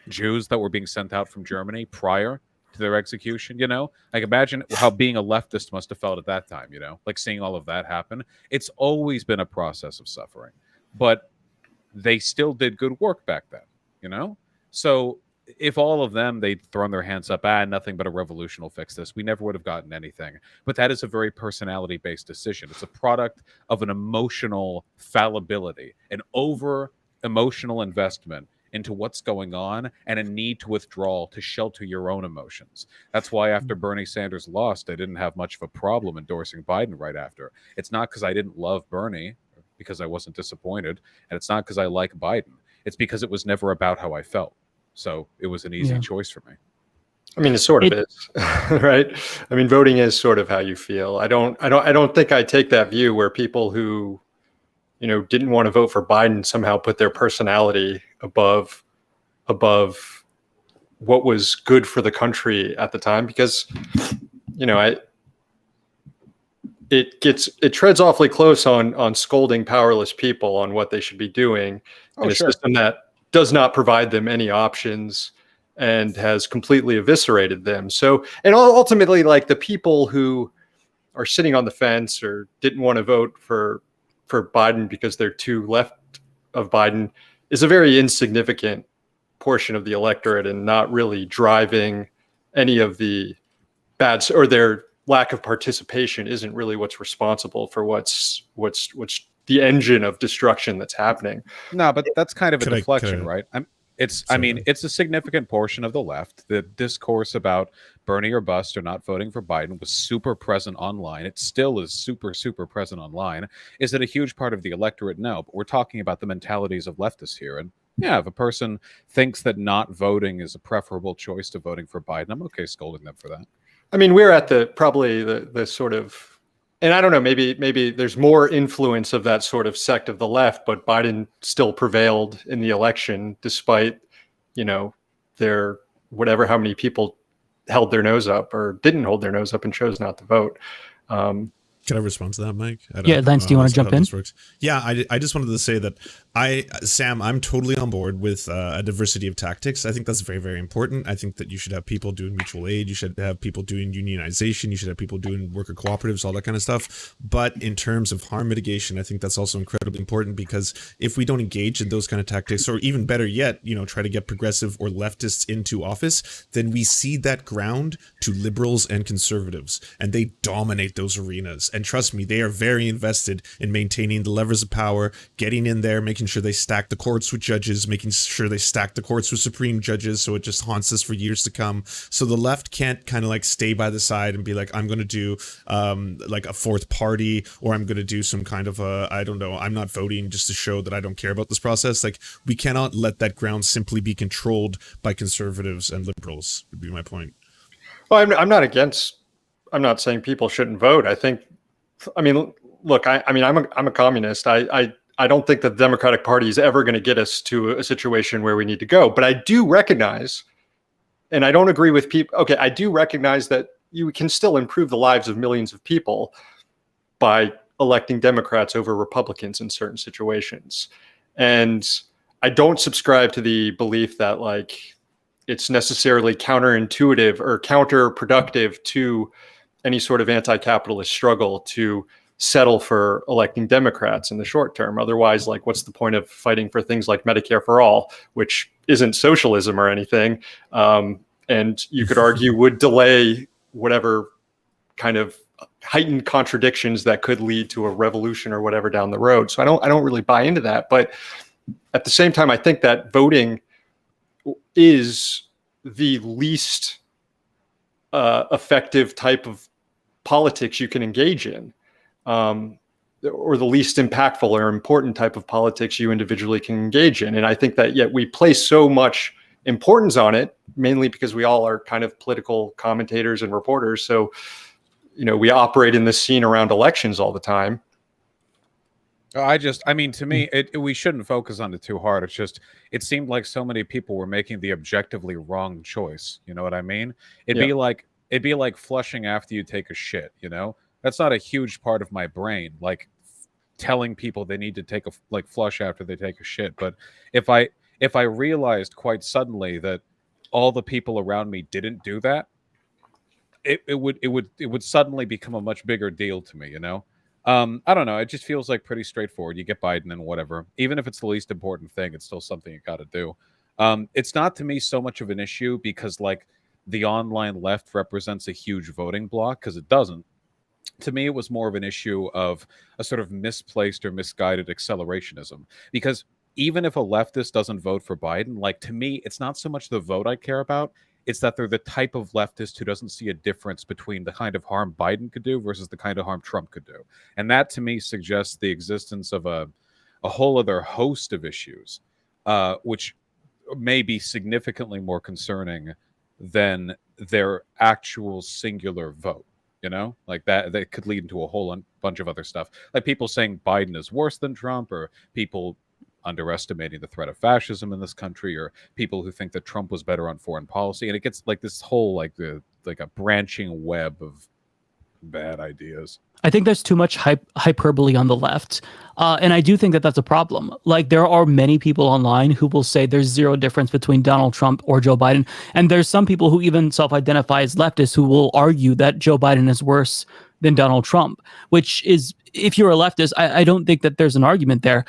Jews that were being sent out from Germany prior to their execution, like imagine how being a leftist must have felt at that time, like seeing all of that happen. It's always been a process of suffering, but they still did good work back then, So if all of them, they'd thrown their hands up, nothing but a revolution will fix this, we never would have gotten anything. But that is a very personality-based decision. It's a product of an emotional fallibility, an over-emotional investment into what's going on, and a need to withdraw to shelter your own emotions. That's why after Bernie Sanders lost, I didn't have much of a problem endorsing Biden right after. It's not because I didn't love Bernie, because I wasn't disappointed, and it's not because I like Biden. It's because it was never about how I felt. So it was an easy choice for me. I mean, it sort of is, right? I mean, voting is sort of how you feel. I don't think I take that view where people who, you know, didn't want to vote for Biden somehow put their personality above what was good for the country at the time, because, you know, it treads awfully close on scolding powerless people on what they should be doing in a system that does not provide them any options and has completely eviscerated them. So, and ultimately, like, the people who are sitting on the fence or didn't want to vote for Biden because they're too left of Biden is a very insignificant portion of the electorate and not really driving any of the bad, or their lack of participation isn't really what's responsible for what's the engine of destruction that's happening. No, but that's kind of a deflection, right? I mean, it's a significant portion of the left. The discourse about Bernie or bust or not voting for Biden was super present online. It still is super, super present online. Is it a huge part of the electorate? No, but we're talking about the mentalities of leftists here. And yeah, if a person thinks that not voting is a preferable choice to voting for Biden, I'm okay scolding them for that. I mean, we're at probably the sort of, and I don't know, maybe there's more influence of that sort of sect of the left, but Biden still prevailed in the election despite, you know, their whatever, how many people held their nose up or didn't hold their nose up and chose not to vote. Can I respond to that, Mike? Yeah, Lance, do you want to jump in? Yeah, I just wanted to say that Sam, I'm totally on board with a diversity of tactics. I think that's very, very important. I think that you should have people doing mutual aid. You should have people doing unionization. You should have people doing worker cooperatives, all that kind of stuff. But in terms of harm mitigation, I think that's also incredibly important, because if we don't engage in those kind of tactics, or even better yet, you know, try to get progressive or leftists into office, then we cede that ground to liberals and conservatives, and they dominate those arenas. And trust me, they are very invested in maintaining the levers of power, getting in there, making sure they stack the courts with judges, making sure they stack the courts with supreme judges, so it just haunts us for years to come. So the left can't kind of like stay by the side and be like, I'm going to do like a fourth party, or I'm going to do some kind of I don't know, I'm not voting just to show that I don't care about this process. Like, we cannot let that ground simply be controlled by conservatives and liberals, would be my point. Well, I'm not saying people shouldn't vote. I mean, look, I'm a communist. I don't think that the Democratic Party is ever going to get us to a situation where we need to go. But I do recognize, and I don't agree with people. Okay, I do recognize that you can still improve the lives of millions of people by electing Democrats over Republicans in certain situations. And I don't subscribe to the belief that, like, it's necessarily counterintuitive or counterproductive to any sort of anti-capitalist struggle to settle for electing Democrats in the short term. Otherwise, like, what's the point of fighting for things like Medicare for all, which isn't socialism or anything, and you could argue would delay whatever kind of heightened contradictions that could lead to a revolution or whatever down the road. So I don't really buy into that. But at the same time, I think that voting is the least effective type of politics you can engage in, or the least impactful or important type of politics you individually can engage in. And I think that yet we place so much importance on it, mainly because we all are kind of political commentators and reporters. So, you know, we operate in this scene around elections all the time. I mean, to me, we shouldn't focus on it too hard. It's just, it seemed like so many people were making the objectively wrong choice. You know what I mean? It'd be like flushing after you take a shit, you know? That's not a huge part of my brain, like telling people they need to take a flush after they take a shit. But if I realized quite suddenly that all the people around me didn't do that, it would suddenly become a much bigger deal to me, you know? I don't know. It just feels like pretty straightforward. You get Biden and whatever. Even if it's the least important thing, it's still something you got to do. It's not to me so much of an issue because like the online left represents a huge voting bloc, because it doesn't. To me, it was more of an issue of a sort of misplaced or misguided accelerationism. Because even if a leftist doesn't vote for Biden, like to me, it's not so much the vote I care about. It's that they're the type of leftist who doesn't see a difference between the kind of harm Biden could do versus the kind of harm Trump could do. And that to me suggests the existence of a whole other host of issues, which may be significantly more concerning than their actual singular vote. You know, like that could lead into a whole bunch of other stuff, like people saying Biden is worse than Trump, or people underestimating the threat of fascism in this country, or people who think that Trump was better on foreign policy. And it gets like this whole like a branching web of bad ideas. I think there's too much hyperbole on the left. And I do think that that's a problem. Like, there are many people online who will say there's zero difference between Donald Trump or Joe Biden. And there's some people who even self-identify as leftists who will argue that Joe Biden is worse than Donald Trump, which is, if you're a leftist, I don't think that there's an argument there.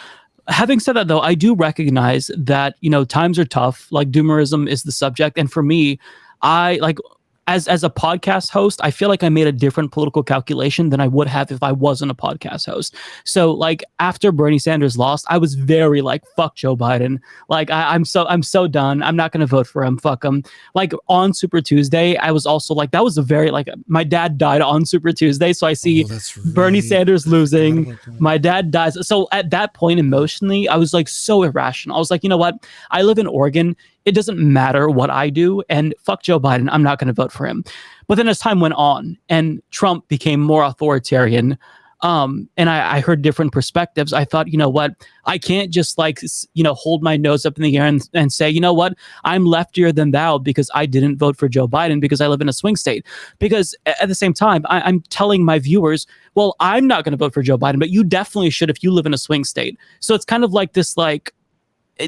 Having said that, though, I do recognize that, you know, times are tough. Like, doomerism is the subject. And for me, I like, as a podcast host, I feel like I made a different political calculation than I would have if I wasn't a podcast host. So like after Bernie Sanders lost, I was very like, fuck Joe Biden. Like I'm so done. I'm not going to vote for him. Fuck him. Like on Super Tuesday, I was also like, that was a very like, my dad died on Super Tuesday. So I see Bernie Sanders losing. My dad dies. So at that point emotionally, I was like so irrational. I was like, you know what? I live in Oregon. It doesn't matter what I do, and fuck Joe Biden. I'm not going to vote for him. But then as time went on and Trump became more authoritarian, and I heard different perspectives, I thought, you know what? I can't just like, you know, hold my nose up in the air and say, you know what? I'm leftier than thou because I didn't vote for Joe Biden because I live in a swing state. Because at the same time, I'm telling my viewers, well, I'm not going to vote for Joe Biden, but you definitely should if you live in a swing state. So it's kind of like this, like,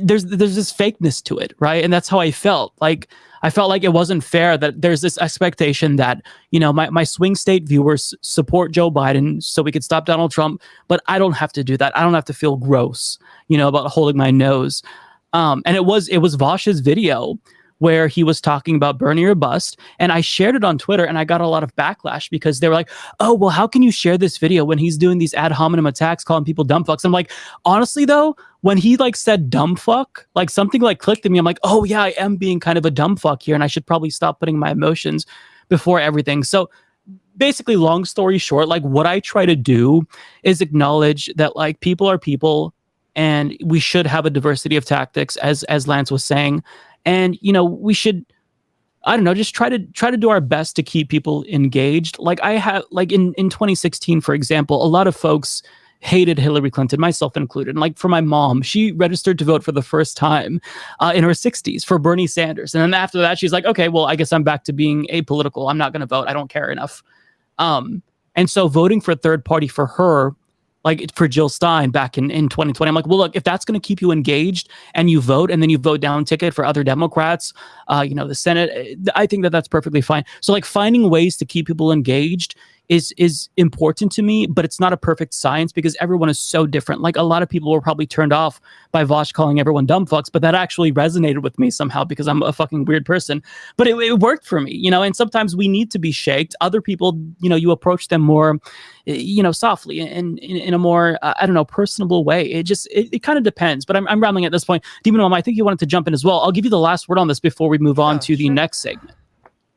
there's this fakeness to it, right? And that's how I felt. Like I felt like it wasn't fair that there's this expectation that, you know, my swing state viewers support Joe Biden so we could stop Donald Trump, but I don't have to do that. I don't have to feel gross, you know, about holding my nose. And it was VAUSH's video where he was talking about Bernie or bust, and I shared it on Twitter, and I got a lot of backlash because they were like, oh, well, how can you share this video when he's doing these ad hominem attacks calling people dumb fucks? I'm like, honestly though, when he like said dumb fuck, like something like clicked in me. I'm like, oh yeah, I am being kind of a dumb fuck here, and I should probably stop putting my emotions before everything. So basically, long story short, like what I try to do is acknowledge that like people are people, and we should have a diversity of tactics, as Lance was saying. And, you know, we should, I don't know, just try to do our best to keep people engaged. Like I have, like in 2016, for example, a lot of folks hated Hillary Clinton, myself included. And like for my mom, she registered to vote for the first time in her 60s for Bernie Sanders. And then after that, she's like, okay, well, I guess I'm back to being apolitical. I'm not going to vote. I don't care enough. And so voting for a third party for her, like for Jill Stein back in 2020, I'm like, well, look, if that's going to keep you engaged and you vote and then you vote down ticket for other Democrats, you know, the Senate, I think that that's perfectly fine. So like finding ways to keep people engaged is important to me, but it's not a perfect science because everyone is so different. Like a lot of people were probably turned off by VAUSH calling everyone dumb fucks, but that actually resonated with me somehow because I'm a fucking weird person. But it worked for me, you know, and sometimes we need to be shaked. Other people, you know, you approach them more, you know, softly and in a more, I don't know, personable way. It kind of depends, but I'm rambling at this point. Demon Mom, I think you wanted to jump in as well. I'll give you the last word on this before we move on to the next segment.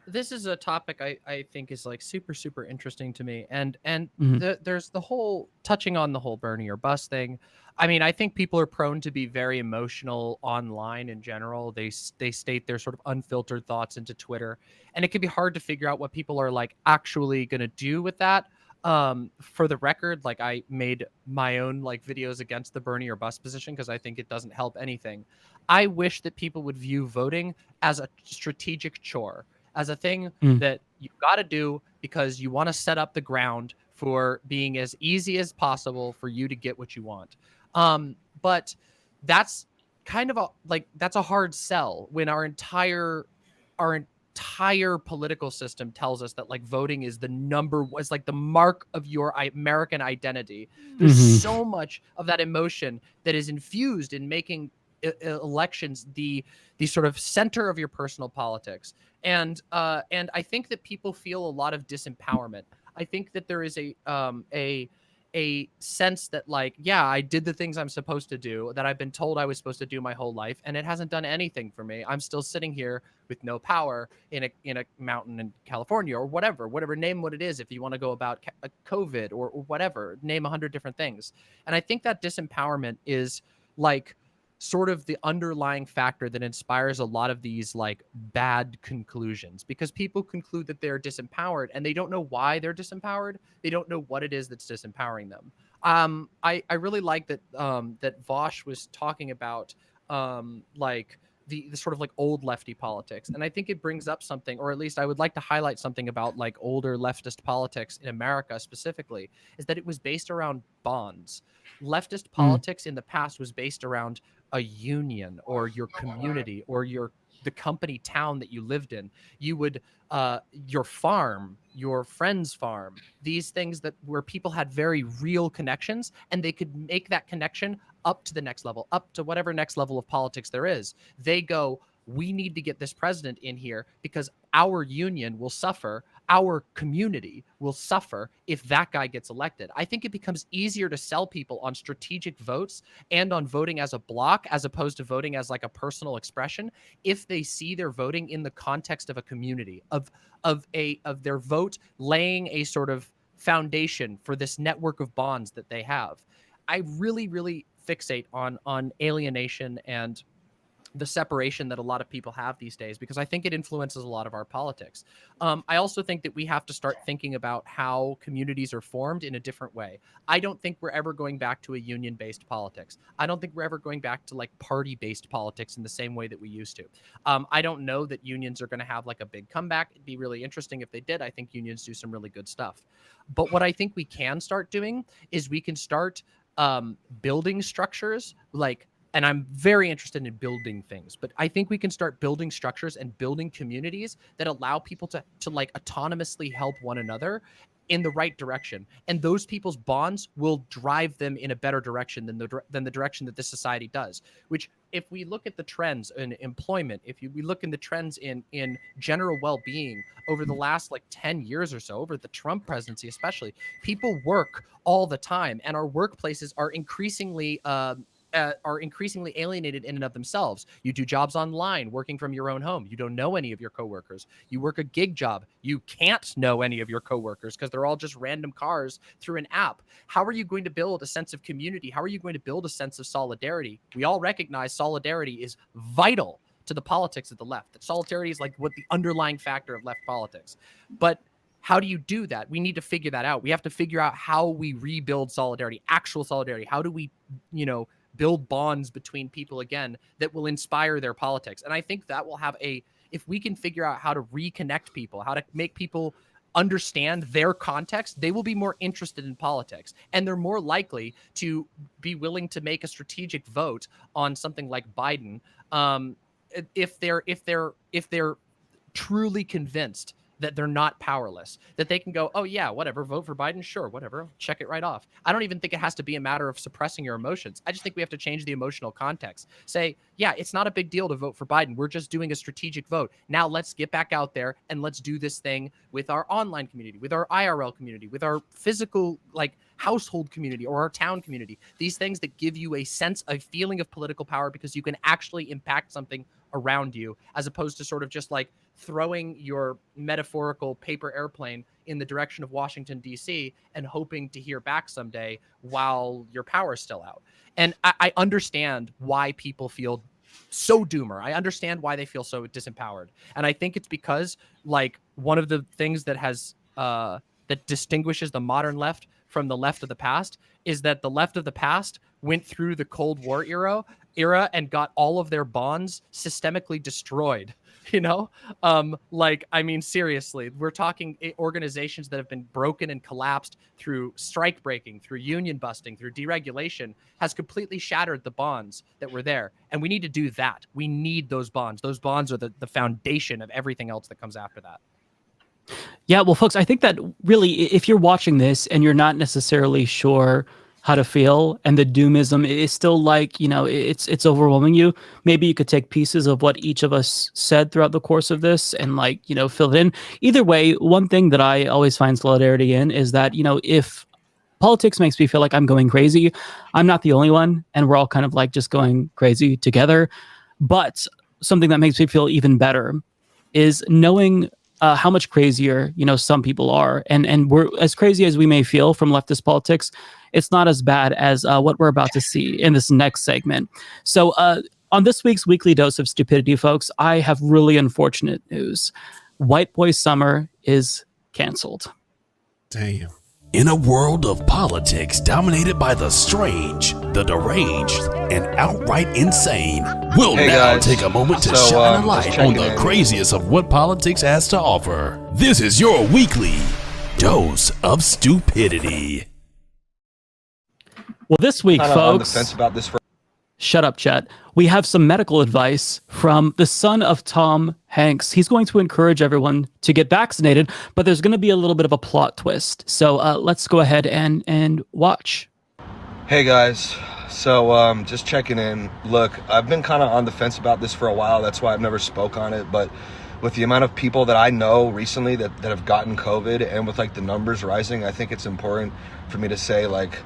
This is a topic I think is like super interesting to me, and there's the whole touching on the whole Bernie or bust thing. I mean, I think people are prone to be very emotional online in general. They state their sort of unfiltered thoughts into Twitter, and it can be hard to figure out what people are like actually gonna do with that. For the record, like I made my own like videos against the Bernie or bust position because I think it doesn't help anything. I wish that people would view voting as a strategic chore, as a thing that you got to do because you want to set up the ground for being as easy as possible for you to get what you want. But that's kind of that's a hard sell when our entire political system tells us that like voting is is like the mark of your American identity. There's so much of that emotion that is infused in making elections the sort of center of your personal politics. And I think that people feel a lot of disempowerment. I think that there is a sense that, like, yeah, I did the things I'm supposed to do, that I've been told I was supposed to do my whole life, and it hasn't done anything for me. I'm still sitting here with no power in a mountain in California, or whatever, name what it is. If you want to go about COVID or whatever, name 100 different things. And I think that disempowerment is like sort of the underlying factor that inspires a lot of these like bad conclusions, because people conclude that they're disempowered and they don't know why they're disempowered. They don't know what it is that's disempowering them. I really like that that VAUSH was talking about like the sort of like old lefty politics. And I think it brings up something, or at least I would like to highlight something about like older leftist politics in America specifically, is that it was based around bonds. Leftist politics in the past was based around a union or your community or the company town that you lived in. You would your farm, your friend's farm, these things that where people had very real connections, and they could make that connection up to the next level, up to whatever next level of politics there is. They go, we need to get this president in here because our union will suffer, our community will suffer if that guy gets elected. I think it becomes easier to sell people on strategic votes and on voting as a block, as opposed to voting as like a personal expression, if they see their voting in the context of a community, of their vote laying a sort of foundation for this network of bonds that they have. I really, really fixate on alienation and the separation that a lot of people have these days, because I think it influences a lot of our politics. I also think that we have to start thinking about how communities are formed in a different way. I don't think we're ever going back to a union-based politics. I don't think we're ever going back to like party-based politics in the same way that we used to. I don't know that unions are going to have like a big comeback. It'd be really interesting if they did. I think unions do some really good stuff. But what I think we can start doing is we can start building structures like, and I'm very interested in building things, but I think we can start building structures and building communities that allow people to like autonomously help one another in the right direction. And those people's bonds will drive them in a better direction than the direction that this society does, which if we look at the trends in employment, we look in the trends in general well-being over the last like 10 years or so, over the Trump presidency especially, people work all the time, and our workplaces are increasingly alienated in and of themselves. You do jobs online, working from your own home. You don't know any of your coworkers. You work a gig job. You can't know any of your coworkers because they're all just random cars through an app. How are you going to build a sense of community? How are you going to build a sense of solidarity? We all recognize solidarity is vital to the politics of the left. That solidarity is like what the underlying factor of left politics. But how do you do that? We need to figure that out. We have to figure out how we rebuild solidarity, actual solidarity. How do we, build bonds between people again that will inspire their politics? And I think that will have if we can figure out how to reconnect people, how to make people understand their context, they will be more interested in politics, and they're more likely to be willing to make a strategic vote on something like Biden if they're truly convinced that they're not powerless, that they can go, oh yeah, whatever, vote for Biden, sure, whatever, check it right off. I don't even think it has to be a matter of suppressing your emotions. I just think we have to change the emotional context. Say, yeah, it's not a big deal to vote for Biden. We're just doing a strategic vote. Now let's get back out there and let's do this thing with our online community, with our IRL community, with our physical like household community or our town community. These things that give you a feeling of political power because you can actually impact something around you, as opposed to sort of just like throwing your metaphorical paper airplane in the direction of Washington, D.C. and hoping to hear back someday while your power's still out. And I understand why people feel so doomer. I understand why they feel so disempowered. And I think it's because like one of the things that has that distinguishes the modern left from the left of the past is that the left of the past went through the Cold War era and got all of their bonds systemically destroyed. Seriously, we're talking organizations that have been broken and collapsed through strike breaking, through union busting, through deregulation, has completely shattered the bonds that were there. And we need to do that. We need those bonds. Those bonds are the foundation of everything else that comes after that. Yeah, well, folks, I think that really, if you're watching this and you're not necessarily sure how to feel, and the doomism is still like, you know, it's overwhelming you. Maybe you could take pieces of what each of us said throughout the course of this and, like, you know, fill it in. Either way, one thing that I always find solidarity in is that, you know, if politics makes me feel like I'm going crazy, I'm not the only one, and we're all kind of like just going crazy together. But something that makes me feel even better is knowing how much crazier, you know, some people are, and we're as crazy as we may feel from leftist politics. It's not as bad as what we're about to see in this next segment. So on this week's weekly dose of stupidity, folks, I have really unfortunate news. White Boy Summer is canceled. Damn. In a world of politics dominated by the strange, the deranged, and outright insane, we'll now take a moment to shine a light on the craziest of what politics has to offer. This is your weekly dose of stupidity. Well, this week, Kinda on the folks, fence about this for shut up, Chet. We have some medical advice from the son of Tom Hanks. He's going to encourage everyone to get vaccinated, but there's going to be a little bit of a plot twist. So let's go ahead and watch. Hey guys, so just checking in. Look, I've been kind of on the fence about this for a while. That's why I've never spoke on it. But with the amount of people that I know recently that have gotten COVID, and with like the numbers rising, I think it's important for me to say, like,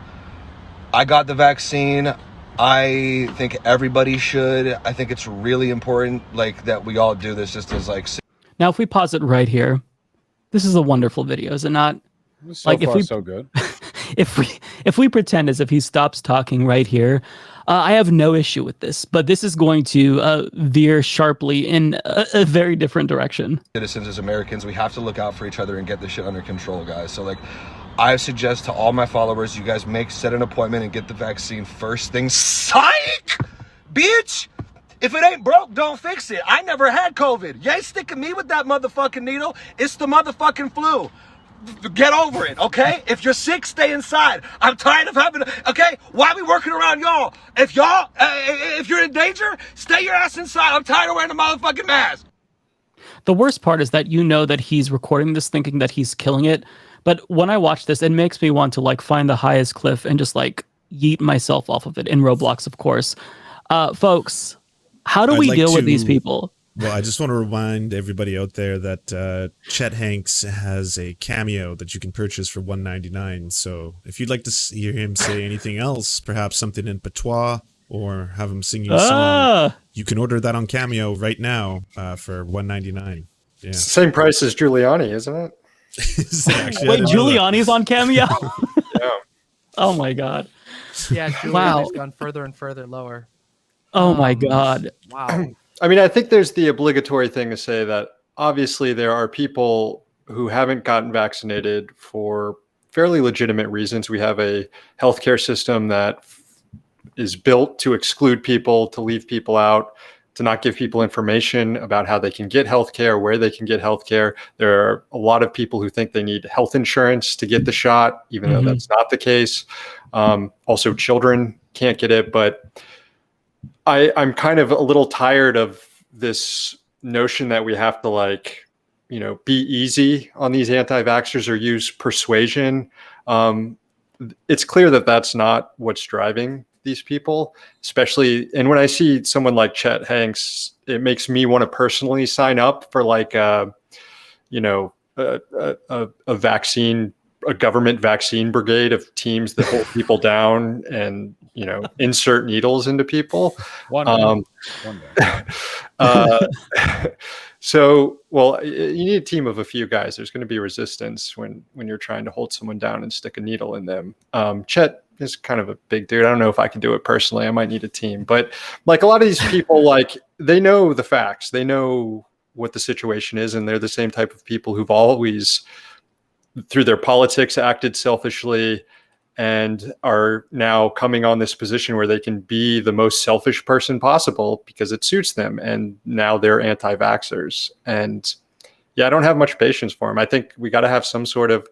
I got the vaccine. I think everybody should. I think it's really important, like, that we all do this just as like. Now, if we pause it right here, this is a wonderful video, is it not? So like, far, so good. if we pretend as if he stops talking right here, I have no issue with this, but this is going to veer sharply in a very different direction. Citizens, as Americans, we have to look out for each other and get this shit under control, guys. So, like, I suggest to all my followers, you guys set an appointment and get the vaccine first thing. Psych! Bitch! If it ain't broke, don't fix it. I never had COVID. You ain't sticking me with that motherfucking needle. It's the motherfucking flu. Get over it, okay? If you're sick, stay inside. I'm tired of having, okay? Why are we working around y'all? If you're in danger, stay your ass inside. I'm tired of wearing a motherfucking mask. The worst part is that you know that he's recording this thinking that he's killing it. But when I watch this, it makes me want to, like, find the highest cliff and just, like, yeet myself off of it in Roblox, of course. Folks, how do we deal with these people? Well, I just want to remind everybody out there that Chet Hanks has a cameo that you can purchase for $1.99. So if you'd like to hear him say anything else, perhaps something in patois, or have him sing you a song, you can order that on Cameo right now for $1.99. Yeah. Same price as Giuliani, isn't it? Wait, Giuliani's on Cameo? Yeah. Oh my god. Yeah, Giuliani's gone further and further lower. Oh my god. Wow. I mean, I think there's the obligatory thing to say that obviously there are people who haven't gotten vaccinated for fairly legitimate reasons. We have a healthcare system that is built to exclude people, to leave people out, to not give people information about how they can get healthcare, where they can get healthcare. There are a lot of people who think they need health insurance to get the shot, even though that's not the case. Also, children can't get it. But I'm kind of a little tired of this notion that we have to, like, you know, be easy on these anti-vaxxers or use persuasion. It's clear that that's not what's driving these people, especially. And when I see someone like Chet Hanks, it makes me want to personally sign up for, like, you know, a government vaccine brigade of teams that hold people down and, you know, insert needles into people. One day. So, well, you need a team of a few guys. There's going to be resistance when you're trying to hold someone down and stick a needle in them. Chet is kind of a big dude. I don't know if I can do it personally. I might need a team. But, like, a lot of these people, like, they know the facts. They know what the situation is, and they're the same type of people who've always, through their politics, acted selfishly, and are now coming on this position where they can be the most selfish person possible because it suits them. And now they're anti-vaxxers. And yeah, I don't have much patience for them. I think we got to have some sort of,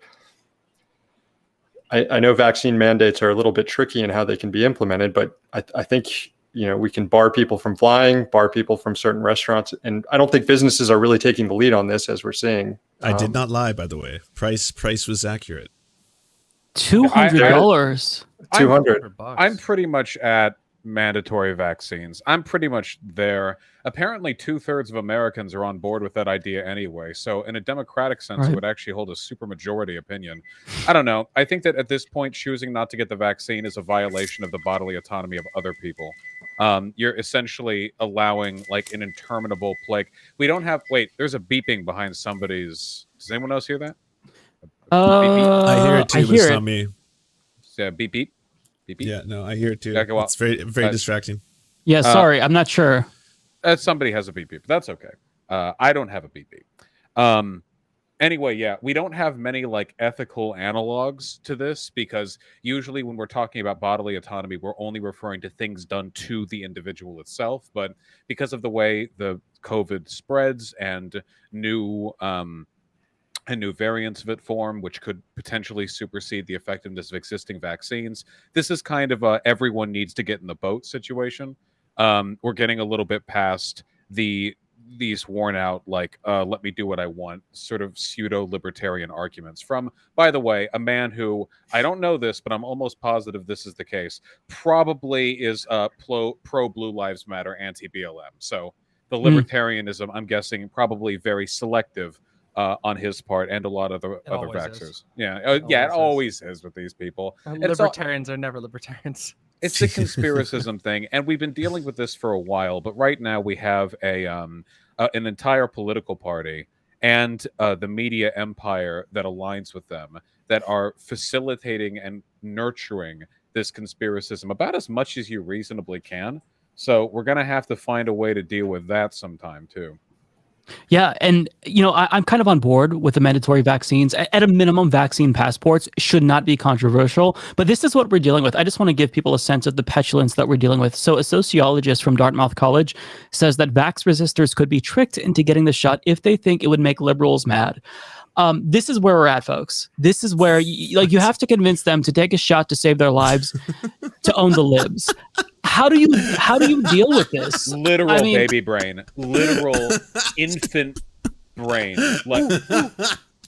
I know vaccine mandates are a little bit tricky in how they can be implemented, but I think, you know, we can bar people from flying, bar people from certain restaurants. And I don't think businesses are really taking the lead on this, as we're seeing. I did not lie, by the way. Price was accurate. $200. 200. I'm pretty much at mandatory vaccines. I'm pretty much there. Apparently, 2/3 of Americans are on board with that idea anyway. So, in a democratic sense, it would actually hold a supermajority opinion. I don't know. I think that at this point, choosing not to get the vaccine is a violation of the bodily autonomy of other people. You're essentially allowing like an interminable plague. We don't have. Wait, there's a beeping behind somebody's. Does anyone else hear that? I hear it too, but it's not me. Beep beep. Beep, beep. Yeah, no, I hear it too. Okay, well, it's very distracting. Yeah, sorry, I'm not sure. Somebody has a beep beep. That's okay. I don't have a beep beep. Anyway, yeah, we don't have many like ethical analogs to this because usually when we're talking about bodily autonomy, we're only referring to things done to the individual itself. But because of the way the COVID spreads and new variants of it form, which could potentially supersede the effectiveness of existing vaccines. This is kind of a everyone needs to get in the boat situation. We're getting a little bit past these worn out, like, let me do what I want, sort of pseudo-libertarian arguments from, by the way, a man who, I don't know this, but I'm almost positive this is the case, probably is pro Blue Lives Matter, anti-BLM. So the libertarianism, I'm guessing, probably very selective on his part and a lot of other vaxxers. Yeah, it always is with these people. Libertarians are never libertarians. It's a conspiracism thing, and we've been dealing with this for a while. But right now we have an entire political party and the media empire that aligns with them that are facilitating and nurturing this conspiracism about as much as you reasonably can. So we're going to have to find a way to deal with that sometime too. Yeah, and I'm kind of on board with the mandatory vaccines. At a minimum, vaccine passports should not be controversial, but this is what we're dealing with. I just want to give people a sense of the petulance that we're dealing with. So a sociologist from Dartmouth College says that vax resistors could be tricked into getting the shot if they think it would make liberals mad. This is where we're at, folks. This is where you have to convince them to take a shot to save their lives, to own the libs. How do you deal with this? Literal baby brain, literal infant brain. Like,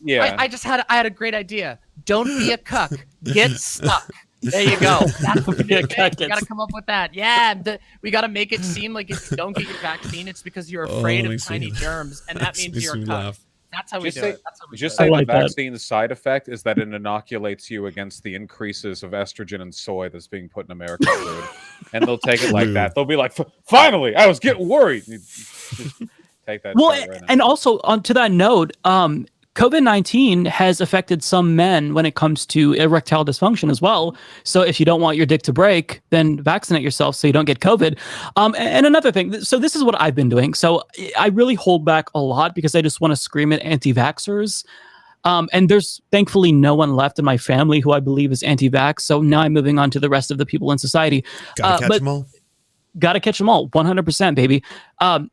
yeah. I had a great idea. Don't be a cuck. Get stuck. There you go. That's what you gotta come up with that. Yeah, we gotta make it seem like if you don't get your vaccine, it's because you're afraid of tiny germs, and that means you're a cuck. That's how we do it. Just say the vaccine's side effect is that it inoculates you against the increases of estrogen and soy that's being put in American food. And they'll take it like that. They'll be like, finally, I was getting worried. Just take that. Well, and also to that note, COVID-19 has affected some men when it comes to erectile dysfunction as well. So if you don't want your dick to break, then vaccinate yourself so you don't get COVID. And another thing, so this is what I've been doing. So I really hold back a lot because I just want to scream at anti-vaxxers. And there's thankfully no one left in my family who I believe is anti-vax. So now I'm moving on to the rest of the people in society. Gotta catch them all. Gotta catch them all, 100%, baby.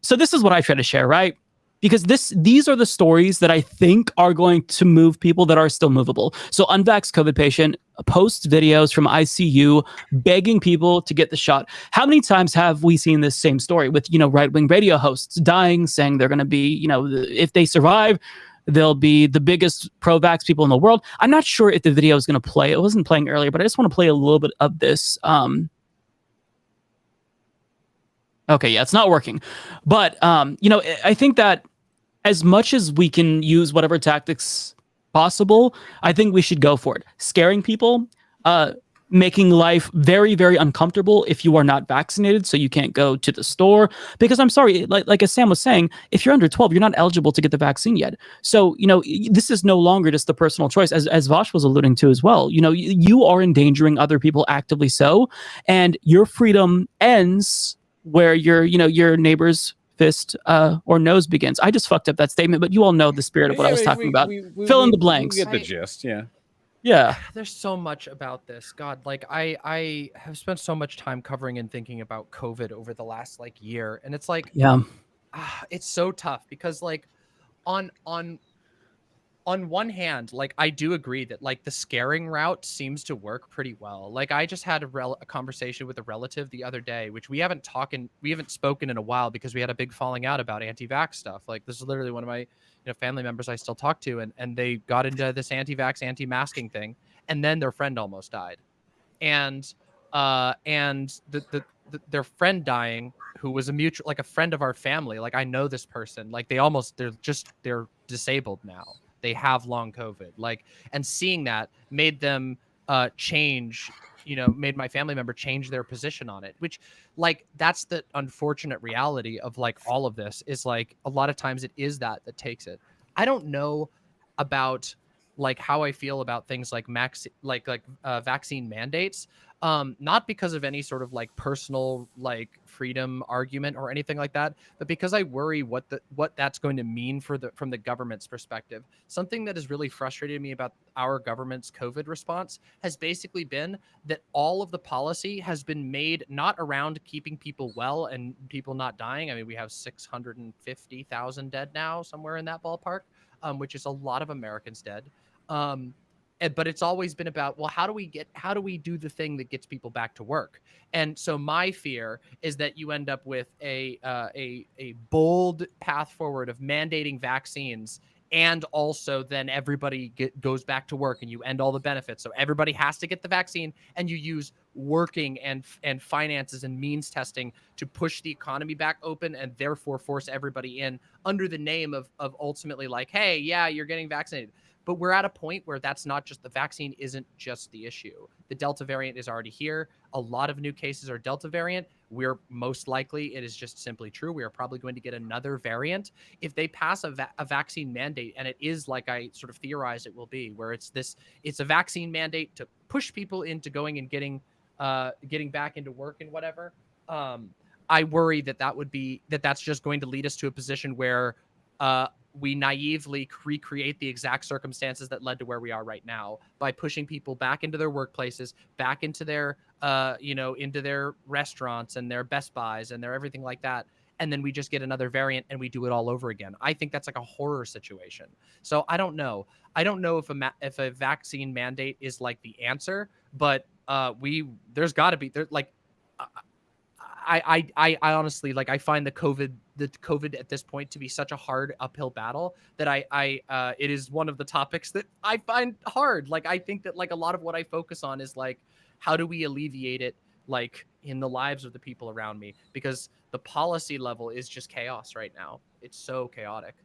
So this is what I try to share, right? Because these are the stories that I think are going to move people that are still movable. So unvaxxed COVID patient posts videos from ICU begging people to get the shot. How many times have we seen this same story with, right-wing radio hosts dying, saying they're going to be, if they survive, they'll be the biggest pro-vax people in the world. I'm not sure if the video is going to play. It wasn't playing earlier, but I just want to play a little bit of this. Okay, yeah, it's not working. But, I think that as much as we can use whatever tactics possible, I think we should go for it. Scaring people, making life very, very uncomfortable if you are not vaccinated, so you can't go to the store. Because I'm sorry, like as Sam was saying, if you're under 12, you're not eligible to get the vaccine yet. So, this is no longer just the personal choice, as VAUSH was alluding to as well. You are endangering other people actively so, and your freedom ends where your neighbor's fist or nose begins. I just fucked up that statement, but you all know the spirit of what I was talking about. Fill in the blanks. We get the gist, yeah. Yeah. There's so much about this. God, like I have spent so much time covering and thinking about COVID over the last year, and it's it's so tough because on one hand, I do agree that the scaring route seems to work pretty well. I just had a conversation with a relative the other day, which we haven't spoken in a while because we had a big falling out about anti-vax stuff. This is literally one of my family members I still talk to, and they got into this anti-vax, anti-masking thing, and then their friend almost died. and their friend dying, who was a mutual, like a friend of our family. Like, I know this person. Like, they're disabled now. They have long COVID. Like, and seeing that made them change, made my family member change their position on it, which, like, that's the unfortunate reality of like all of this, is like a lot of times it is that takes it. I don't know about like how I feel about things like vaccine mandates, not because of any sort of like personal like freedom argument or anything like that, but because I worry what that's going to mean from the government's perspective. Something that has really frustrated me about our government's COVID response has basically been that all of the policy has been made not around keeping people well and people not dying. I mean, we have 650,000 dead now, somewhere in that ballpark, which is a lot of Americans dead. But it's always been about, well, how do we do the thing that gets people back to work? And so my fear is that you end up with a bold path forward of mandating vaccines, and also then everybody goes back to work and you end all the benefits. So everybody has to get the vaccine, and you use working and finances and means testing to push the economy back open, and therefore force everybody in under the name of ultimately like, hey, yeah, you're getting vaccinated. But we're at a point where that's not just, the vaccine isn't just the issue. The Delta variant is already here. A lot of new cases are Delta variant. We're most likely, it is just simply true, we are probably going to get another variant. If they pass a vaccine mandate, and it is like I sort of theorized it will be, where it's a vaccine mandate to push people into going and getting back into work and whatever, I worry that's just going to lead us to a position where we naively recreate the exact circumstances that led to where we are right now by pushing people back into their workplaces, back into their, into their restaurants and their Best Buys and their everything like that. And then we just get another variant and we do it all over again. I think that's like a horror situation. So I don't know. I don't know if a vaccine mandate is like the answer, but there's got to be there. Like, I honestly, like, I find the COVID at this point to be such a hard uphill battle that it is one of the topics that I find hard. Like, I think that like a lot of what I focus on is like, how do we alleviate it, like, in the lives of the people around me? Because the policy level is just chaos right now. It's so chaotic.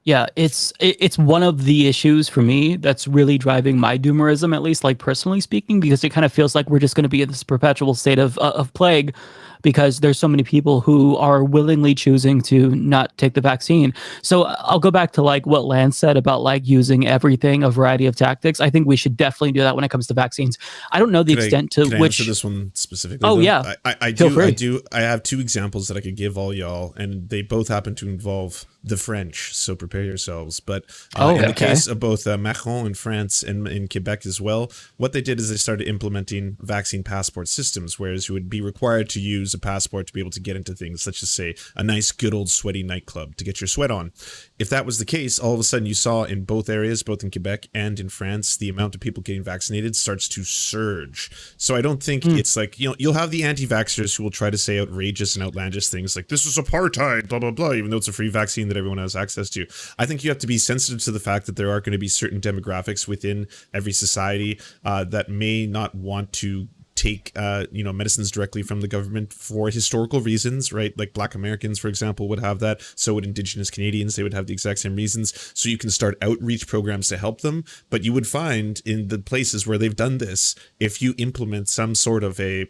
Yeah, it's one of the issues for me that's really driving my doomerism, at least like personally speaking, because it kind of feels like we're just going to be in this perpetual state of plague, because there's so many people who are willingly choosing to not take the vaccine. So I'll go back to like what Lance said about like using everything, a variety of tactics. I think we should definitely do that when it comes to vaccines. I don't know the extent to which. Answer this one specifically? Oh though? yeah, I have two examples that I could give all y'all, and they both happen to involve the French, so prepare yourselves. But in the case of both Macron in France and in Quebec as well, what they did is they started implementing vaccine passport systems, whereas you would be required to use a passport to be able to get into things, such as, say, a nice good old sweaty nightclub to get your sweat on. If that was the case, all of a sudden you saw in both areas, both in Quebec and in France, the amount of people getting vaccinated starts to surge. So I don't think it's like, you'll have the anti-vaxxers who will try to say outrageous and outlandish things like, this is apartheid, blah, blah, blah, even though it's a free vaccine that everyone has access to. I think you have to be sensitive to the fact that there are going to be certain demographics within every society that may not want to take medicines directly from the government for historical reasons, right? Like Black Americans, for example, would have that. So would Indigenous Canadians. They would have the exact same reasons. So you can start outreach programs to help them. But you would find in the places where they've done this, if you implement some sort of a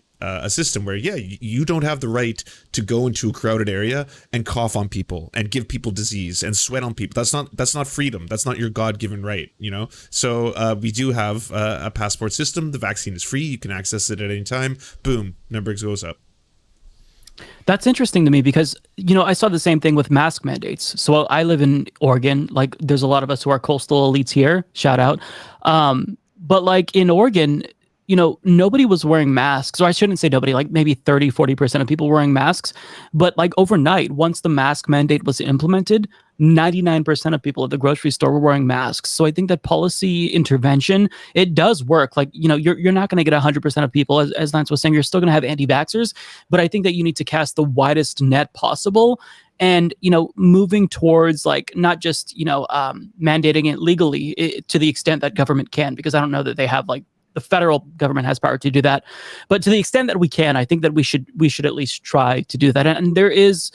system where, you don't have the right to go into a crowded area and cough on people and give people disease and sweat on people. That's not freedom. That's not your God-given right, So we do have a passport system. The vaccine is free. You can access it at any time. Boom, numbers goes up. That's interesting to me because, I saw the same thing with mask mandates. So I live in Oregon. Like, there's a lot of us who are coastal elites here. Shout out. But like in Oregon, nobody was wearing masks, or I shouldn't say nobody, like maybe 30-40% of people wearing masks. But like overnight, once the mask mandate was implemented, 99% of people at the grocery store were wearing masks. So I think that policy intervention, it does work. Like, you're not going to get 100% of people, as Lance was saying, you're still going to have anti-vaxxers, but I think that you need to cast the widest net possible. And, moving towards like, not just, mandating it legally to the extent that government can, because I don't know that they have like the federal government has power to do that. But to the extent that we can, I think that we should at least try to do that. And there is,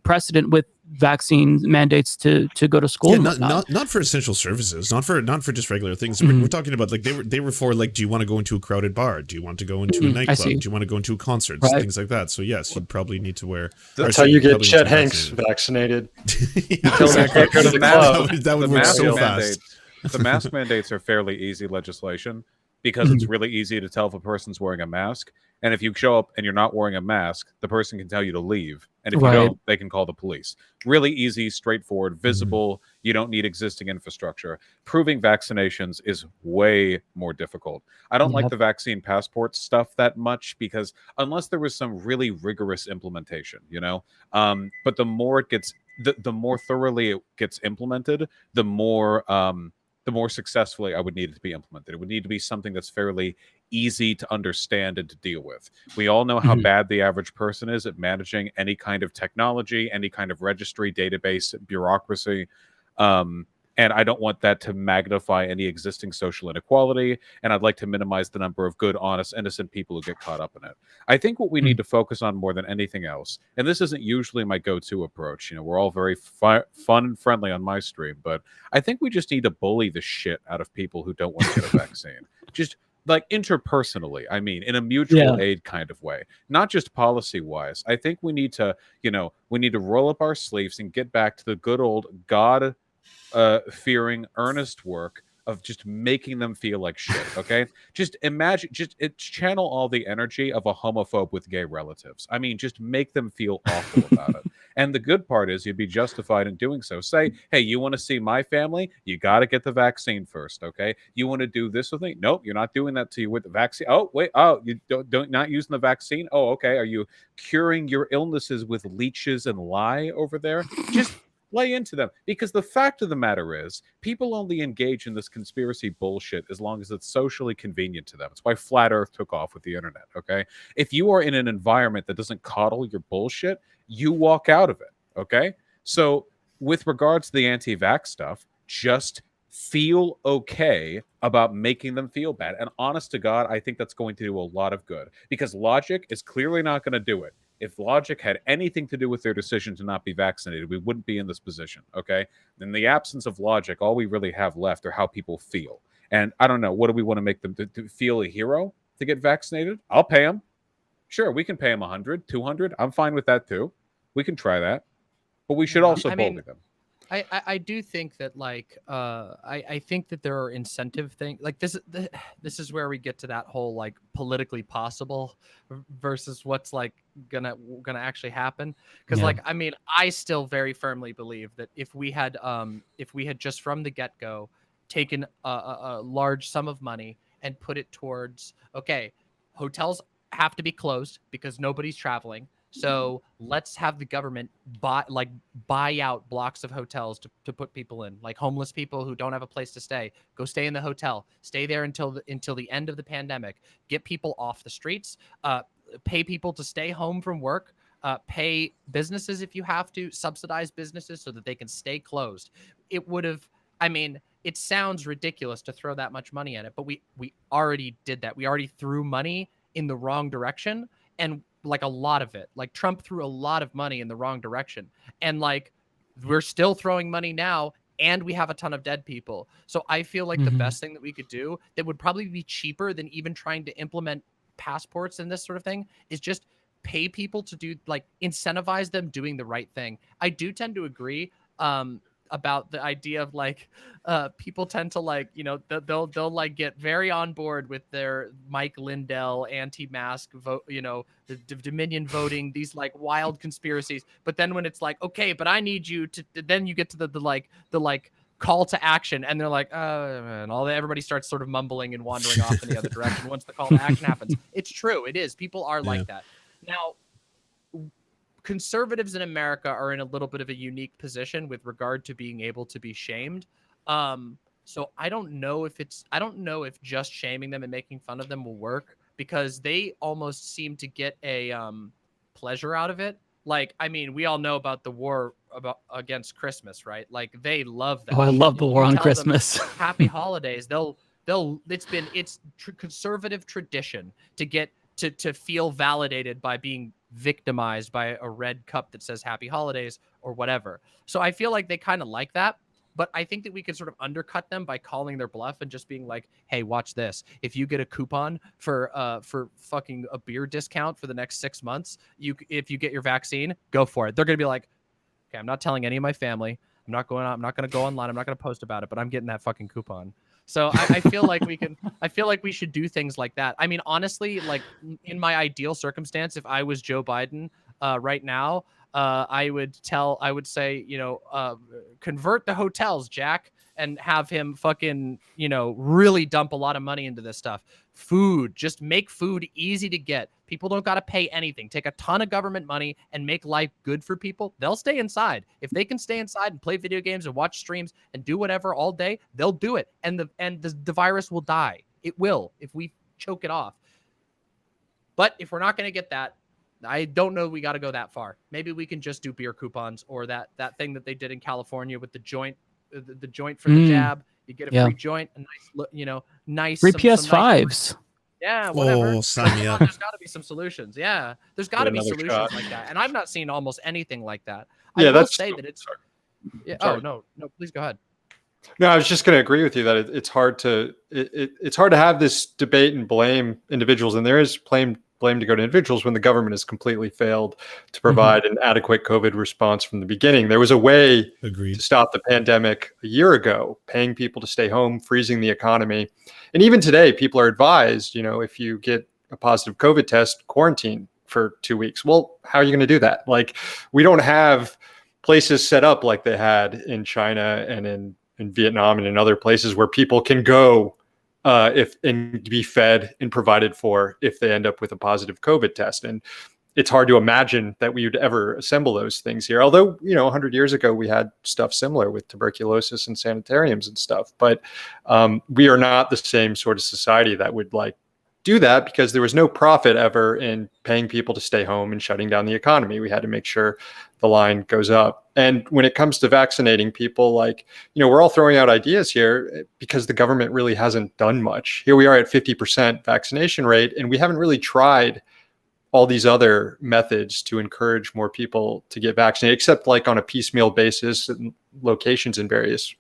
precedent with vaccine mandates to go to school. Yeah, not for essential services, not for just regular things. We're talking about like they were for like, do you want to go into a crowded bar? Do you want to go into a nightclub? Do you want to go into a concert? Right. Things like that. So yes, you'd probably need to wear. That's how you get Chet Hanks vaccinated. Exactly. That would work so fast. The mask mandates are fairly easy legislation because it's really easy to tell if a person's wearing a mask. And if you show up and you're not wearing a mask, the person can tell you to leave. And if you don't, they can call the police. Really easy, straightforward, visible. You don't need existing infrastructure. Proving vaccinations is way more difficult. I don't like the vaccine passport stuff that much because unless there was some really rigorous implementation, but the more it gets, the more thoroughly it gets implemented, the more successfully I would need it to be implemented. It would need to be something that's fairly easy to understand and to deal with. We all know how bad the average person is at managing any kind of technology, any kind of registry, database, bureaucracy. And I don't want that to magnify any existing social inequality. And I'd like to minimize the number of good, honest, innocent people who get caught up in it. I think what we need to focus on more than anything else, and this isn't usually my go-to approach, we're all very fun and friendly on my stream, but I think we just need to bully the shit out of people who don't want to get a vaccine. Just like interpersonally, I mean, in a mutual aid kind of way, not just policy-wise. I think we need to, we need to roll up our sleeves and get back to the good old God fearing, earnest work of just making them feel like shit. Okay, just imagine, channel all the energy of a homophobe with gay relatives. I mean, just make them feel awful about it. And the good part is you'd be justified in doing so. Say, hey, you want to see my family? You got to get the vaccine first. Okay, you want to do this with me? Nope, you're not doing that to you with the vaccine. Oh wait, you don't not using the vaccine? Oh, okay. Are you curing your illnesses with leeches and lye over there? Just lay into them, because the fact of the matter is people only engage in this conspiracy bullshit as long as it's socially convenient to them. It's why flat earth took off with the internet. Okay, if you are in an environment that doesn't coddle your bullshit, you walk out of it. Okay, so with regards to the anti-vax stuff, just feel okay about making them feel bad. And honest to God, I think that's going to do a lot of good, because logic is clearly not going to do it. If logic had anything to do with their decision to not be vaccinated, we wouldn't be in this position, okay? In the absence of logic, all we really have left are how people feel. And I don't know, what do we want to make them to feel a hero to get vaccinated? I'll pay them. Sure, we can pay them 100, 200. I'm fine with that too. We can try that. But we should also bully them. I do think that I think that there are incentive things like this is where we get to that whole like politically possible versus what's like gonna actually happen, because I still very firmly believe that if we had just from the get-go taken a large sum of money and put it towards, okay, hotels have to be closed because nobody's traveling. So let's have the government buy out blocks of hotels to put people in, like homeless people who don't have a place to stay. Go stay in the hotel. Stay there until the end of the pandemic. Get people off the streets. Pay people to stay home from work. Pay businesses if you have to. Subsidize businesses so that they can stay closed. It would have. I mean, it sounds ridiculous to throw that much money at it, but we already did that. We already threw money in the wrong direction, and like a lot of it, like Trump threw a lot of money in the wrong direction, and like we're still throwing money now, and we have a ton of dead people. So I feel like the best thing that we could do that would probably be cheaper than even trying to implement passports and this sort of thing is just pay people to do, like, incentivize them doing the right thing. I do tend to agree about the idea of like people tend to like, they'll like get very on board with their Mike Lindell anti-mask vote, the Dominion voting, these like wild conspiracies. But then when it's like, okay, but I need you to, then you get to the call to action, and they're like, and everybody starts sort of mumbling and wandering off in the other direction once the call to action happens. It's true, it is. People are like that. Now, conservatives in America are in a little bit of a unique position with regard to being able to be shamed. So I don't know if just shaming them and making fun of them will work, because they almost seem to get a pleasure out of it. Like, I mean, we all know about the war against Christmas, right? Like, they love that. Oh, I love the war on Christmas. Happy holidays. They'll it's conservative tradition to get to feel validated by being victimized by a red cup that says happy holidays or whatever. So I feel like they kind of like that. But I think that we could sort of undercut them by calling their bluff and just being like, "Hey, watch this. If you get a coupon for fucking a beer discount for the next 6 months, if you get your vaccine, go for it." They're gonna be like, "Okay, I'm not telling any of my family. I'm not going to go online. I'm not going to post about it, but I'm getting that fucking coupon." So I feel like we can. I feel like we should do things like that. I mean, honestly, like in my ideal circumstance, if I was Joe Biden right now, I would say, convert the hotels, Jack, and have him fucking, really dump a lot of money into this stuff. Food, just make food easy to get. People don't got to pay anything. Take a ton of government money and make life good for people. They'll stay inside. If they can stay inside and play video games and watch streams and do whatever all day, they'll do it. And the virus will die. It will, if we choke it off. But if we're not going to get that, I don't know we got to go that far. Maybe we can just do beer coupons, or that thing that they did in California with the joint, the joint for the jab. You get a free joint, a nice, nice free some PS5s. Nice, yeah, whatever. Oh, sign me up. There's got to be some solutions. Yeah, there's got to be solutions like that, and I've not seen almost anything like that. Yeah, I will that's say that it's. Yeah. Sorry. Oh no, please go ahead. No, I was just going to agree with you that it's hard to have this debate and blame individuals, and there is blame to go to individuals when the government has completely failed to provide an adequate COVID response from the beginning. There was a way to stop the pandemic a year ago, paying people to stay home, freezing the economy. And even today, people are advised, if you get a positive COVID test, quarantine for 2 weeks. Well, how are you going to do that? Like, we don't have places set up like they had in China and in Vietnam and in other places where people can go and be fed and provided for if they end up with a positive COVID test. And it's hard to imagine that we would ever assemble those things here. Although, 100 years ago, we had stuff similar with tuberculosis and sanitariums and stuff. But we are not the same sort of society that would do that, because there was no profit ever in paying people to stay home and shutting down the economy. We had to make sure the line goes up. And when it comes to vaccinating people, we're all throwing out ideas here because the government really hasn't done much. Here we are at 50% vaccination rate, and we haven't really tried all these other methods to encourage more people to get vaccinated, except on a piecemeal basis in locations in various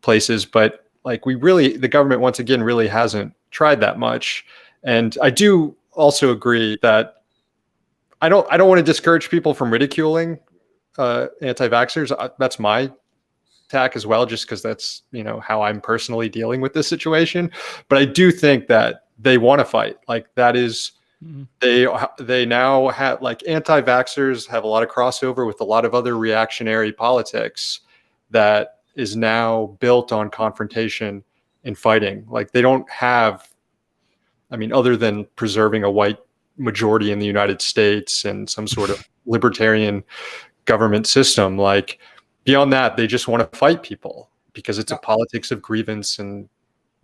places. But the government once again really hasn't tried that much. And I do also agree that I don't want to discourage people from ridiculing anti-vaxxers. That's my tack as well, just because that's how I'm personally dealing with this situation. But I do think that they want to fight. That is, they now have anti-vaxxers have a lot of crossover with a lot of other reactionary politics that is now built on confrontation and fighting. They don't have, other than preserving a white majority in the United States and some sort of libertarian government system, beyond that, they just want to fight people because it's a politics of grievance and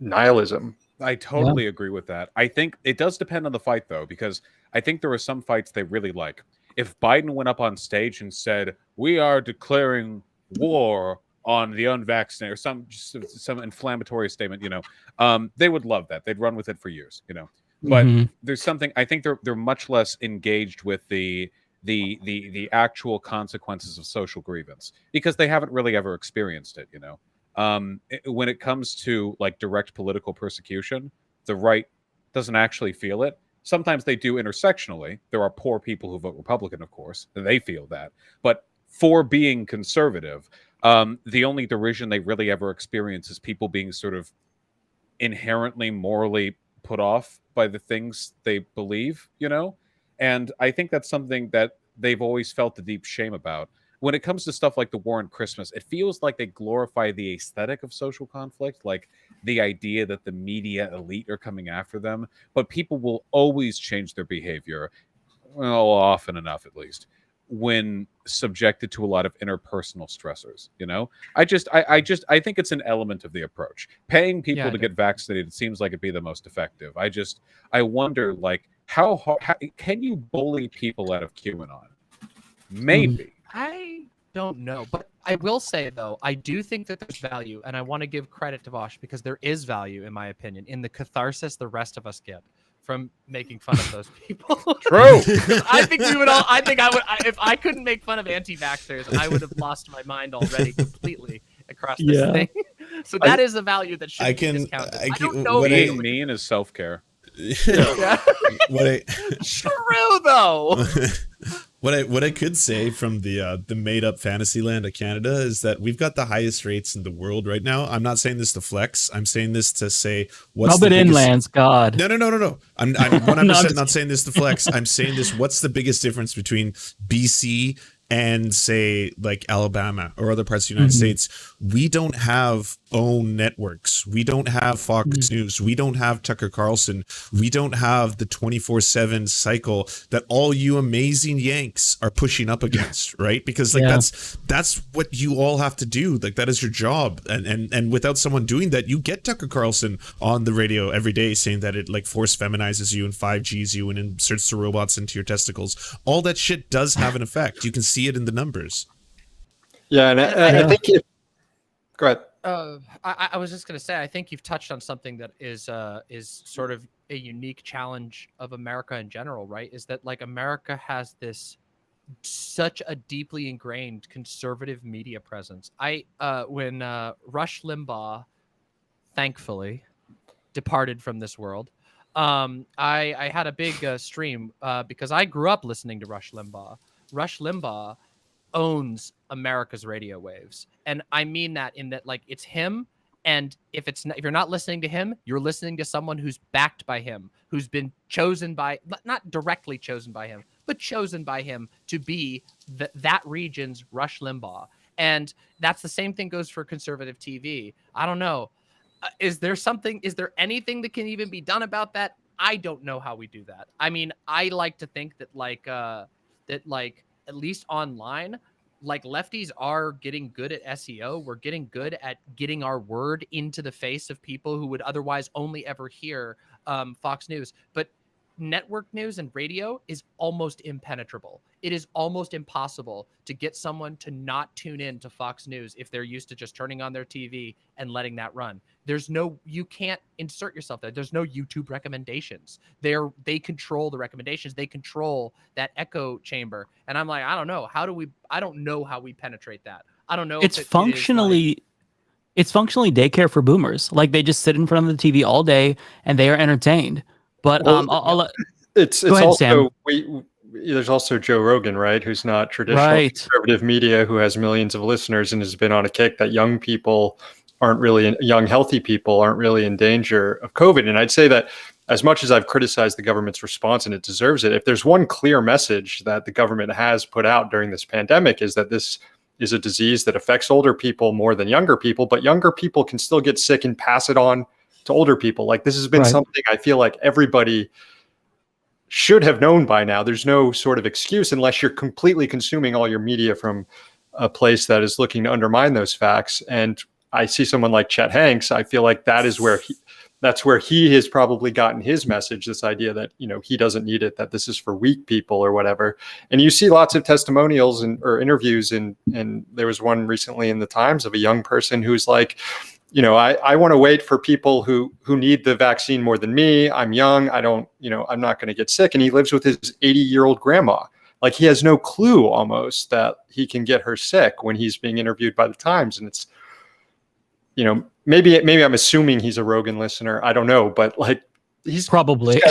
nihilism. I totally agree with that. I think it does depend on the fight, though, because I think there are some fights they really like. If Biden went up on stage and said, "We are declaring war on the unvaccinated," or some inflammatory statement, they would love that. They'd run with it for years, But there's something, I think they're much less engaged with the actual consequences of social grievance, because they haven't really ever experienced it, when it comes to direct political persecution, the right doesn't actually feel it. Sometimes they do intersectionally. There are poor people who vote Republican, of course, and they feel that. But for being conservative, the only derision they really ever experience is people being sort of inherently morally put off by the things they believe, And I think that's something that they've always felt a deep shame about. When it comes to stuff like the war on Christmas, it feels like they glorify the aesthetic of social conflict, the idea that the media elite are coming after them. But people will always change their behavior, well, often enough at least, when subjected to a lot of interpersonal stressors. I think it's an element of the approach. Paying people to get vaccinated seems like it'd be the most effective. I wonder, how can you bully people out of QAnon? Maybe. don't know, but I will say though, I do think that there's value, and I want to give credit to VAUSH because there is value, in my opinion, in the catharsis the rest of us get from making fun of those people. True. I think we would all. I think I would. If I couldn't make fun of anti-vaxxers, I would have lost my mind already completely across this thing. So that is a value that should be discounted. I don't know. Being mean is self-care. Yeah. True though. What I could say from the made up fantasy land of Canada is that we've got the highest rates in the world right now. I'm not saying this to flex. I'm saying this to say what's the biggest... inlands, God. No. I'm 100% not saying this to flex. I'm saying this. What's the biggest difference between BC and say like Alabama or other parts of the United States? We don't have own networks. We don't have Fox News. We don't have Tucker Carlson. We don't have the 24/7 cycle that all you amazing Yanks are pushing up against, right? Because like that's what you all have to do. Like that is your job. And without someone doing that, you get Tucker Carlson on the radio every day saying that it like force feminizes you and 5Gs you and inserts the robots into your testicles. All that shit does have an effect. You can see it in the numbers. Yeah, and I think go ahead. I was just going to say, I think you've touched on something that is sort of a unique challenge of America in general, right? Is that like America has this such a deeply ingrained conservative media presence. When Rush Limbaugh, thankfully, departed from this world, I had a big stream because I grew up listening to Rush Limbaugh. Rush Limbaugh owns America's radio waves, and I mean that in that like it's him, and if you're not listening to him, you're listening to someone who's backed by him, who's been chosen by, not directly chosen by him, but chosen by him to be that region's Rush Limbaugh. And that's the same thing goes for conservative TV. I don't know, is there anything that can even be done about that? I don't know how we do that. I mean, I like to think that at least online, like lefties are getting good at SEO. We're getting good at getting our word into the face of people who would otherwise only ever hear Fox News. But network news and radio is almost impenetrable. It is almost impossible to get someone to not tune in to Fox News if they're used to just turning on their TV and letting that run. You can't insert yourself there. There's no YouTube recommendations. They control the recommendations. They control that echo chamber. And I'm like, I don't know. I don't know how we penetrate that. I don't know. It's functionally daycare for boomers. Like they just sit in front of the TV all day and they are entertained. But it's ahead, also there's also Joe Rogan, right? Who's not traditional conservative media, who has millions of listeners and has been on a kick that young healthy people aren't really in danger of COVID. And I'd say that as much as I've criticized the government's response, and it deserves it, if there's one clear message that the government has put out during this pandemic, is that this is a disease that affects older people more than younger people, but younger people can still get sick and pass it on to older people. Like this has been something I feel like everybody should have known by now. There's no sort of excuse unless you're completely consuming all your media from a place that is looking to undermine those facts. And I see someone like Chet Hanks. I feel like that's where he has probably gotten his message, this idea that, he doesn't need it, that this is for weak people or whatever. And you see lots of testimonials or interviews. And there was one recently in the Times of a young person who's like, I want to wait for people who need the vaccine more than me. I'm young. I'm not going to get sick. And he lives with his 80-year-old grandma. Like he has no clue almost that he can get her sick when he's being interviewed by the Times. And it's, maybe I'm assuming he's a Rogan listener. I don't know, but like he's probably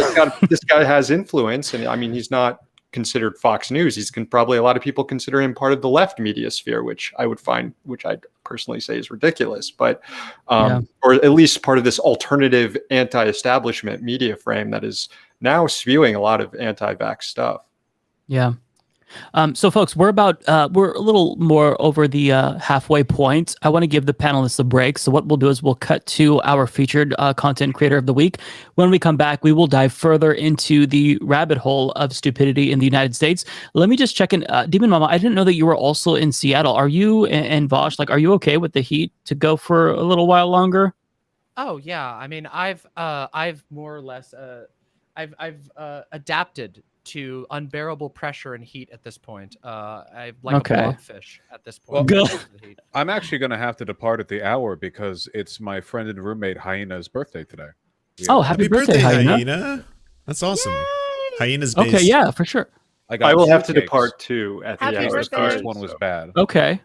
this guy has influence. And I mean, he's not considered Fox News. Probably a lot of people consider him part of the left media sphere, which I'd personally say is ridiculous, but or at least part of this alternative anti-establishment media frame that is now spewing a lot of anti-vax stuff. Yeah. So folks, we're a little more over the halfway point. I want to give the panelists a break. So what we'll do is we'll cut to our featured content creator of the week. When we come back, we will dive further into the rabbit hole of stupidity in the United States. Let me just check in. Demon Mama, I didn't know that you were also in Seattle. Are you and VAUSH, are you okay with the heat to go for a little while longer? Oh yeah. I mean, I've more or less I've adapted to unbearable pressure and heat at this point. I'm like a blobfish at this point. Good. I'm actually going to have to depart at the hour because it's my friend and roommate Hyena's birthday today. Oh, happy birthday, Hyena. That's awesome. Hyena's based. Okay, yeah, for sure. I will have to depart too at the hour. The first one was bad. Okay.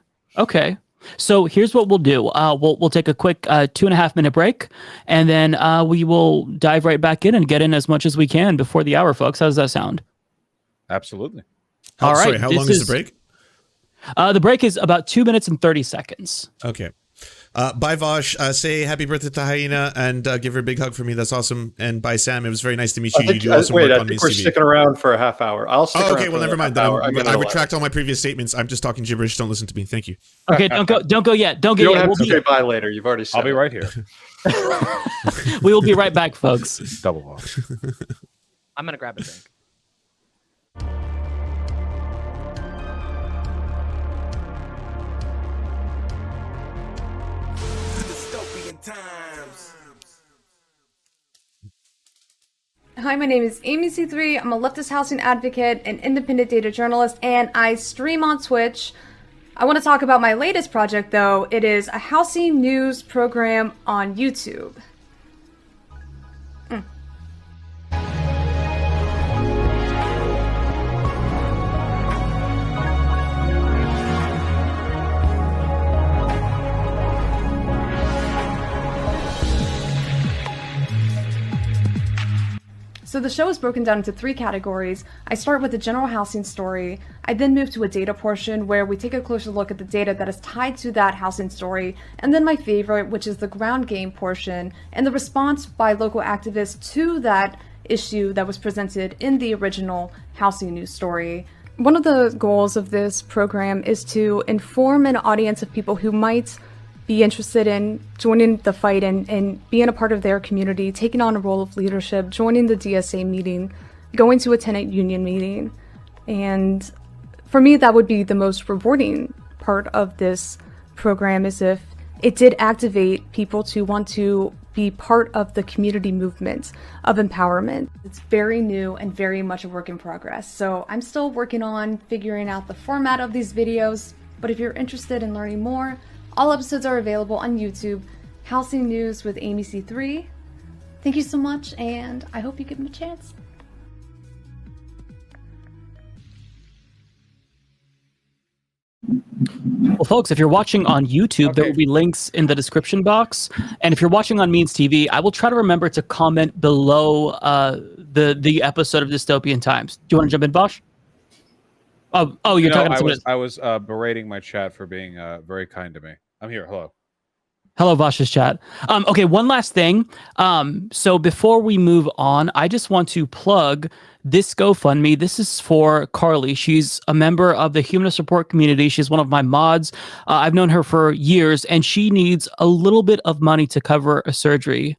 So here's what we'll do. We'll take a quick 2.5 minute break, and then we will dive right back in and get in as much as we can before the hour, folks. How does that sound? Absolutely. All right. Sorry, how long is the break? The break is about 2 minutes and 30 seconds. Okay. Bye, VAUSH. Say happy birthday to Hyena and give her a big hug for me. That's awesome. And bye, Sam. It was very nice to meet you. You do awesome work on I think we're TV. sticking around for a half hour. I'll stick around. Okay, well, never mind. Then I retract all my previous statements. I'm just talking gibberish. Don't listen to me. Thank you. Okay, don't go yet. Don't you go yet. Don't have to say bye later. You've already said I'll be right here. We will be right back, folks. Double off. I'm going to grab a drink. Dystopian times. Hi, my name is Amy C3. I'm a leftist housing advocate and independent data journalist, and I stream on Twitch. I want to talk about my latest project, though. It is a housing news program on YouTube. So the show is broken down into 3 categories. I start with the general housing story. I then move to a data portion where we take a closer look at the data that is tied to that housing story. And then my favorite, which is the ground game portion and the response by local activists to that issue that was presented in the original housing news story. One of the goals of this program is to inform an audience of people who might be interested in joining the fight and being a part of their community, taking on a role of leadership, joining the DSA meeting, going to a tenant union meeting. And for me, that would be the most rewarding part of this program, is if it did activate people to want to be part of the community movement of empowerment. It's very new and very much a work in progress. So I'm still working on figuring out the format of these videos, but if you're interested in learning more, all episodes are available on YouTube. Housing News with Amy C3. Thank you so much, and I hope you give them a chance. Well, folks, if you're watching on YouTube, there will be links in the description box. And if you're watching on Means TV, I will try to remember to comment below the episode of Dystopian Times. Do you want to jump in, VAUSH? Oh, you're talking to someone. I was berating my chat for being very kind to me. I'm here. Hello. Hello, VAUSH's chat. Okay, one last thing. So before we move on, I just want to plug this GoFundMe. This is for Carly. She's a member of the humanist support community. She's one of my mods. I've known her for years, and she needs a little bit of money to cover a surgery.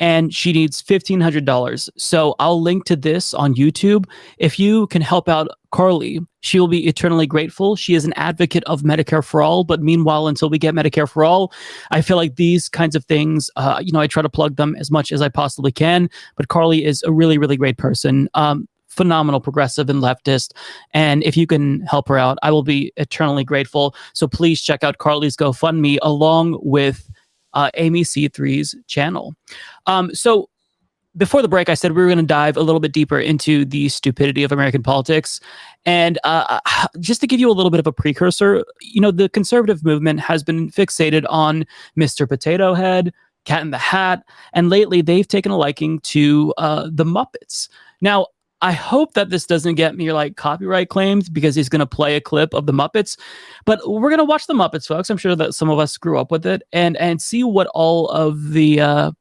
And she needs $1,500. So I'll link to this on YouTube. If you can help out Carly, she will be eternally grateful. She is an advocate of Medicare for all, but meanwhile, until we get Medicare for all, I feel like these kinds of things, I try to plug them as much as I possibly can. But Carly is a really, really great person. Phenomenal progressive and leftist. And if you can help her out, I will be eternally grateful. So please check out Carly's GoFundMe along with Amy C3's channel. So before the break, I said we were going to dive a little bit deeper into the stupidity of American politics. And just to give you a little bit of a precursor, the conservative movement has been fixated on Mr. Potato Head, Cat in the Hat, and lately they've taken a liking to the Muppets. Now, I hope that this doesn't get me copyright claimed because he's going to play a clip of the Muppets, but we're going to watch the Muppets, folks. I'm sure that some of us grew up with it and see what all of the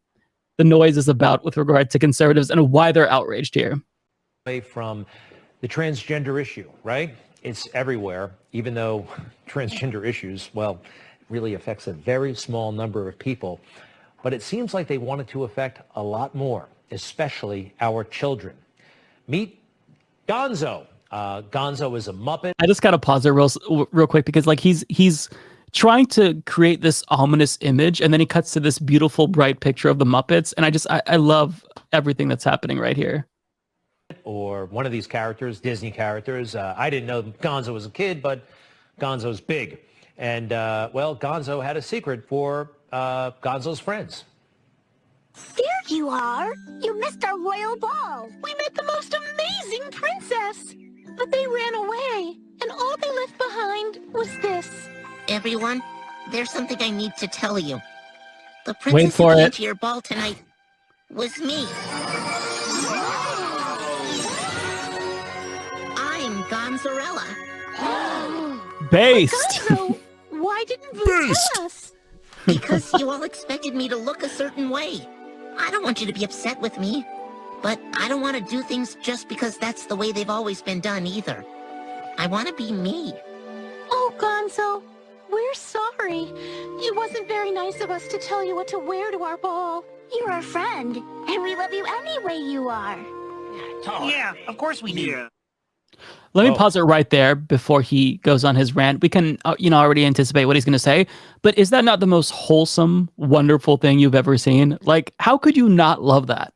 noise is about with regard to conservatives and why they're outraged here. Away from the transgender issue, right? It's everywhere, even though transgender issues, well, really affects a very small number of people. But it seems like they want it to affect a lot more, especially our children. Meet Gonzo. Gonzo is a Muppet. I just got to pause there real quick because he's trying to create this ominous image, and then he cuts to this beautiful, bright picture of the Muppets, and I love everything that's happening right here. Or one of these characters, Disney characters. I didn't know Gonzo was a kid, but Gonzo's big. And, well, Gonzo had a secret for Gonzo's friends. There you are. You missed our royal ball. We met the most amazing princess. But they ran away, and all they left behind was this. Everyone, there's something I need to tell you. The Wait princess for who came it. to your ball tonight was me. I'm Gonzarella. Based. Gonzo, why didn't you tell us? Because you all expected me to look a certain way. I don't want you to be upset with me, but I don't want to do things just because that's the way they've always been done either. I want to be me. Oh, Gonzo, we're sorry. It wasn't very nice of us to tell you what to wear to our ball. You're our friend, and we love you any way you are. Yeah, of course we do. Let me pause it right there before he goes on his rant. We can, already anticipate what he's going to say. But is that not the most wholesome, wonderful thing you've ever seen? Like, how could you not love that?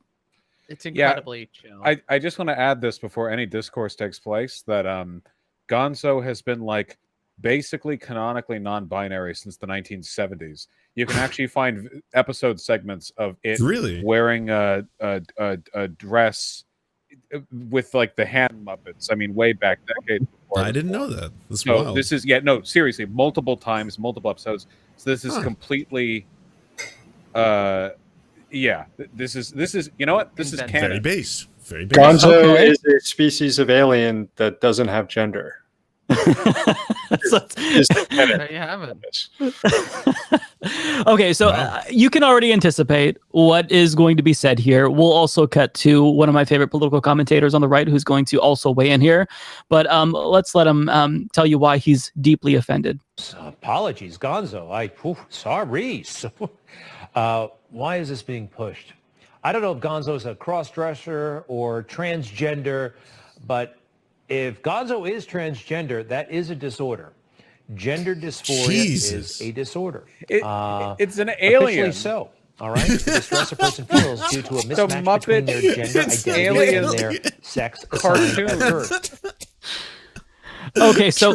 It's incredibly chill. I just want to add this before any discourse takes place that Gonzo has been like basically canonically non-binary since the 1970s. You can actually find episode segments of it wearing a dress with like the hand Muppets. I mean, way back decades before. I didn't know that. That's so wild. this is seriously, multiple times, multiple episodes. So this is completely this is you know what? This is canon. Very base. Very base. Gonzo is a species of alien that doesn't have gender. There you have it. Okay, so you can already anticipate what is going to be said here. We'll also cut to one of my favorite political commentators on the right who's going to also weigh in here. But let's let him tell you why he's deeply offended. Apologies, Gonzo. Sorry. Why is this being pushed? I don't know if Gonzo's a cross-dresser or transgender, but if Gonzo is transgender, that is a disorder. Gender dysphoria is a disorder. It's an alien. Officially so. All right. The distress a person feels due to a mismatch between their gender identity and their sex assigned at birth. Okay, so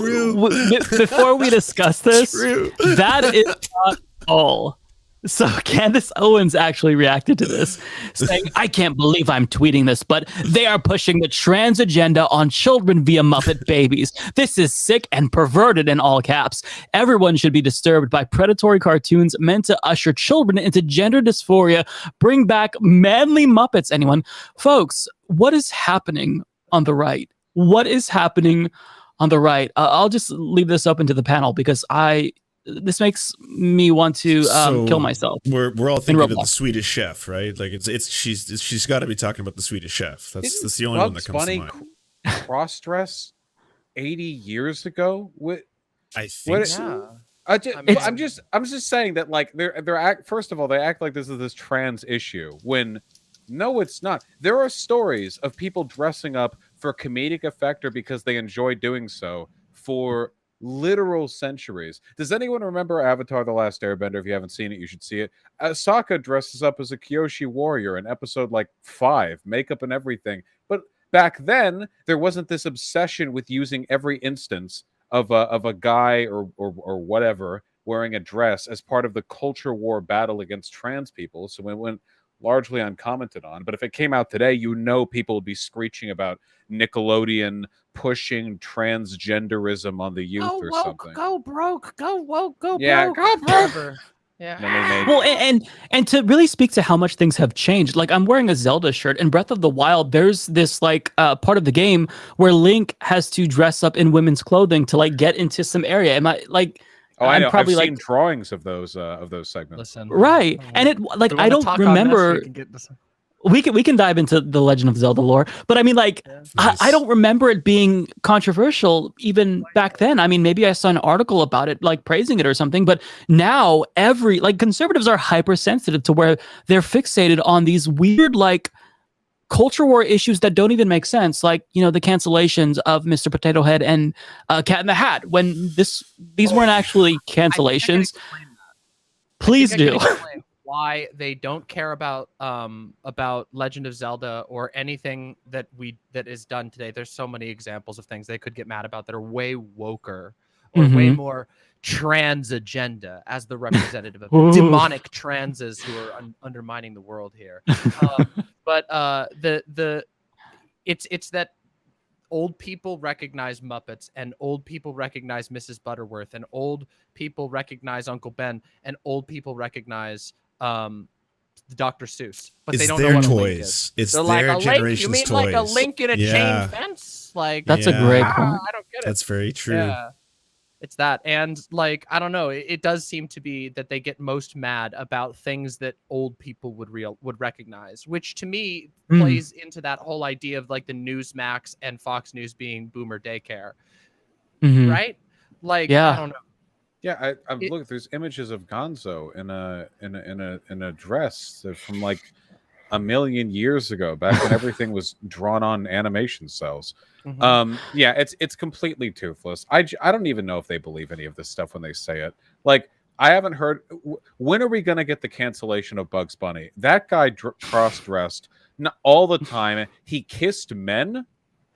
before we discuss this, that is not all. So Candace Owens actually reacted to this, saying, I can't believe I'm tweeting this, but they are pushing the trans agenda on children via Muppet babies. This is sick and perverted in all caps. Everyone should be disturbed by predatory cartoons meant to usher children into gender dysphoria. Bring back manly Muppets, anyone. Folks, what is happening on the right? What is happening on the right? I'll just leave this open to the panel because this makes me want to kill myself. We're all thinking of the Swedish Chef, right? Like she's got to be talking about the Swedish Chef. That's the only one that comes to mind. Cross-dress 80 years ago. I think so. I'm just saying that like first of all they act like this is this trans issue when no, it's not. There are stories of people dressing up for comedic effect or because they enjoy doing so for literal centuries. Does anyone remember Avatar: The Last Airbender? If you haven't seen it, you should see it. Sokka dresses up as a Kyoshi warrior in episode like 5, makeup and everything. But back then, there wasn't this obsession with using every instance of a guy or whatever wearing a dress as part of the culture war battle against trans people. So it went largely uncommented on. But if it came out today, people would be screeching about Nickelodeon pushing transgenderism on the youth or something. Go broke, go woke, go broke. Go broke. Yeah. Well, and to really speak to how much things have changed, like I'm wearing a Zelda shirt. In Breath of the Wild, there's this like part of the game where Link has to dress up in women's clothing to like get into some area. Am I like? Oh, I know. Probably I've seen drawings of those segments. Listen, right, and it like I don't remember. We can dive into the Legend of Zelda lore, but I mean, like, I don't remember it being controversial even back then. I mean, maybe I saw an article about it, like praising it or something. But now conservatives are hypersensitive to where they're fixated on these weird, like, culture war issues that don't even make sense, like, you know, the cancellations of Mr. Potato Head and Cat in the Hat, when these weren't actually cancellations. Please do. Why they don't care about Legend of Zelda or anything that is done today. There's so many examples of things they could get mad about that are way woker or way more trans agenda, as the representative of demonic transes who are undermining the world here. It's that old people recognize Muppets, and old people recognize Mrs. Butterworth, and old people recognize Uncle Ben, and old people recognize Dr. Seuss, but it's they don't their know what toys. a link is. It's They're their like, generation's you mean toys. like a link in a chain fence? Like, that's a great point. I don't get it. That's very true. Yeah. It's that. And like, I don't know, it does seem to be that they get most mad about things that old people would recognize, which to me plays into that whole idea of like the Newsmax and Fox News being boomer daycare. Right? Like, I don't know. Yeah, I'm looking. There's images of Gonzo in a dress from like a million years ago, back when everything was drawn on animation cells. Yeah, it's completely toothless. I don't even know if they believe any of this stuff when they say it. Like, I haven't heard. When are we gonna get the cancellation of Bugs Bunny? That guy cross-dressed all the time. He kissed men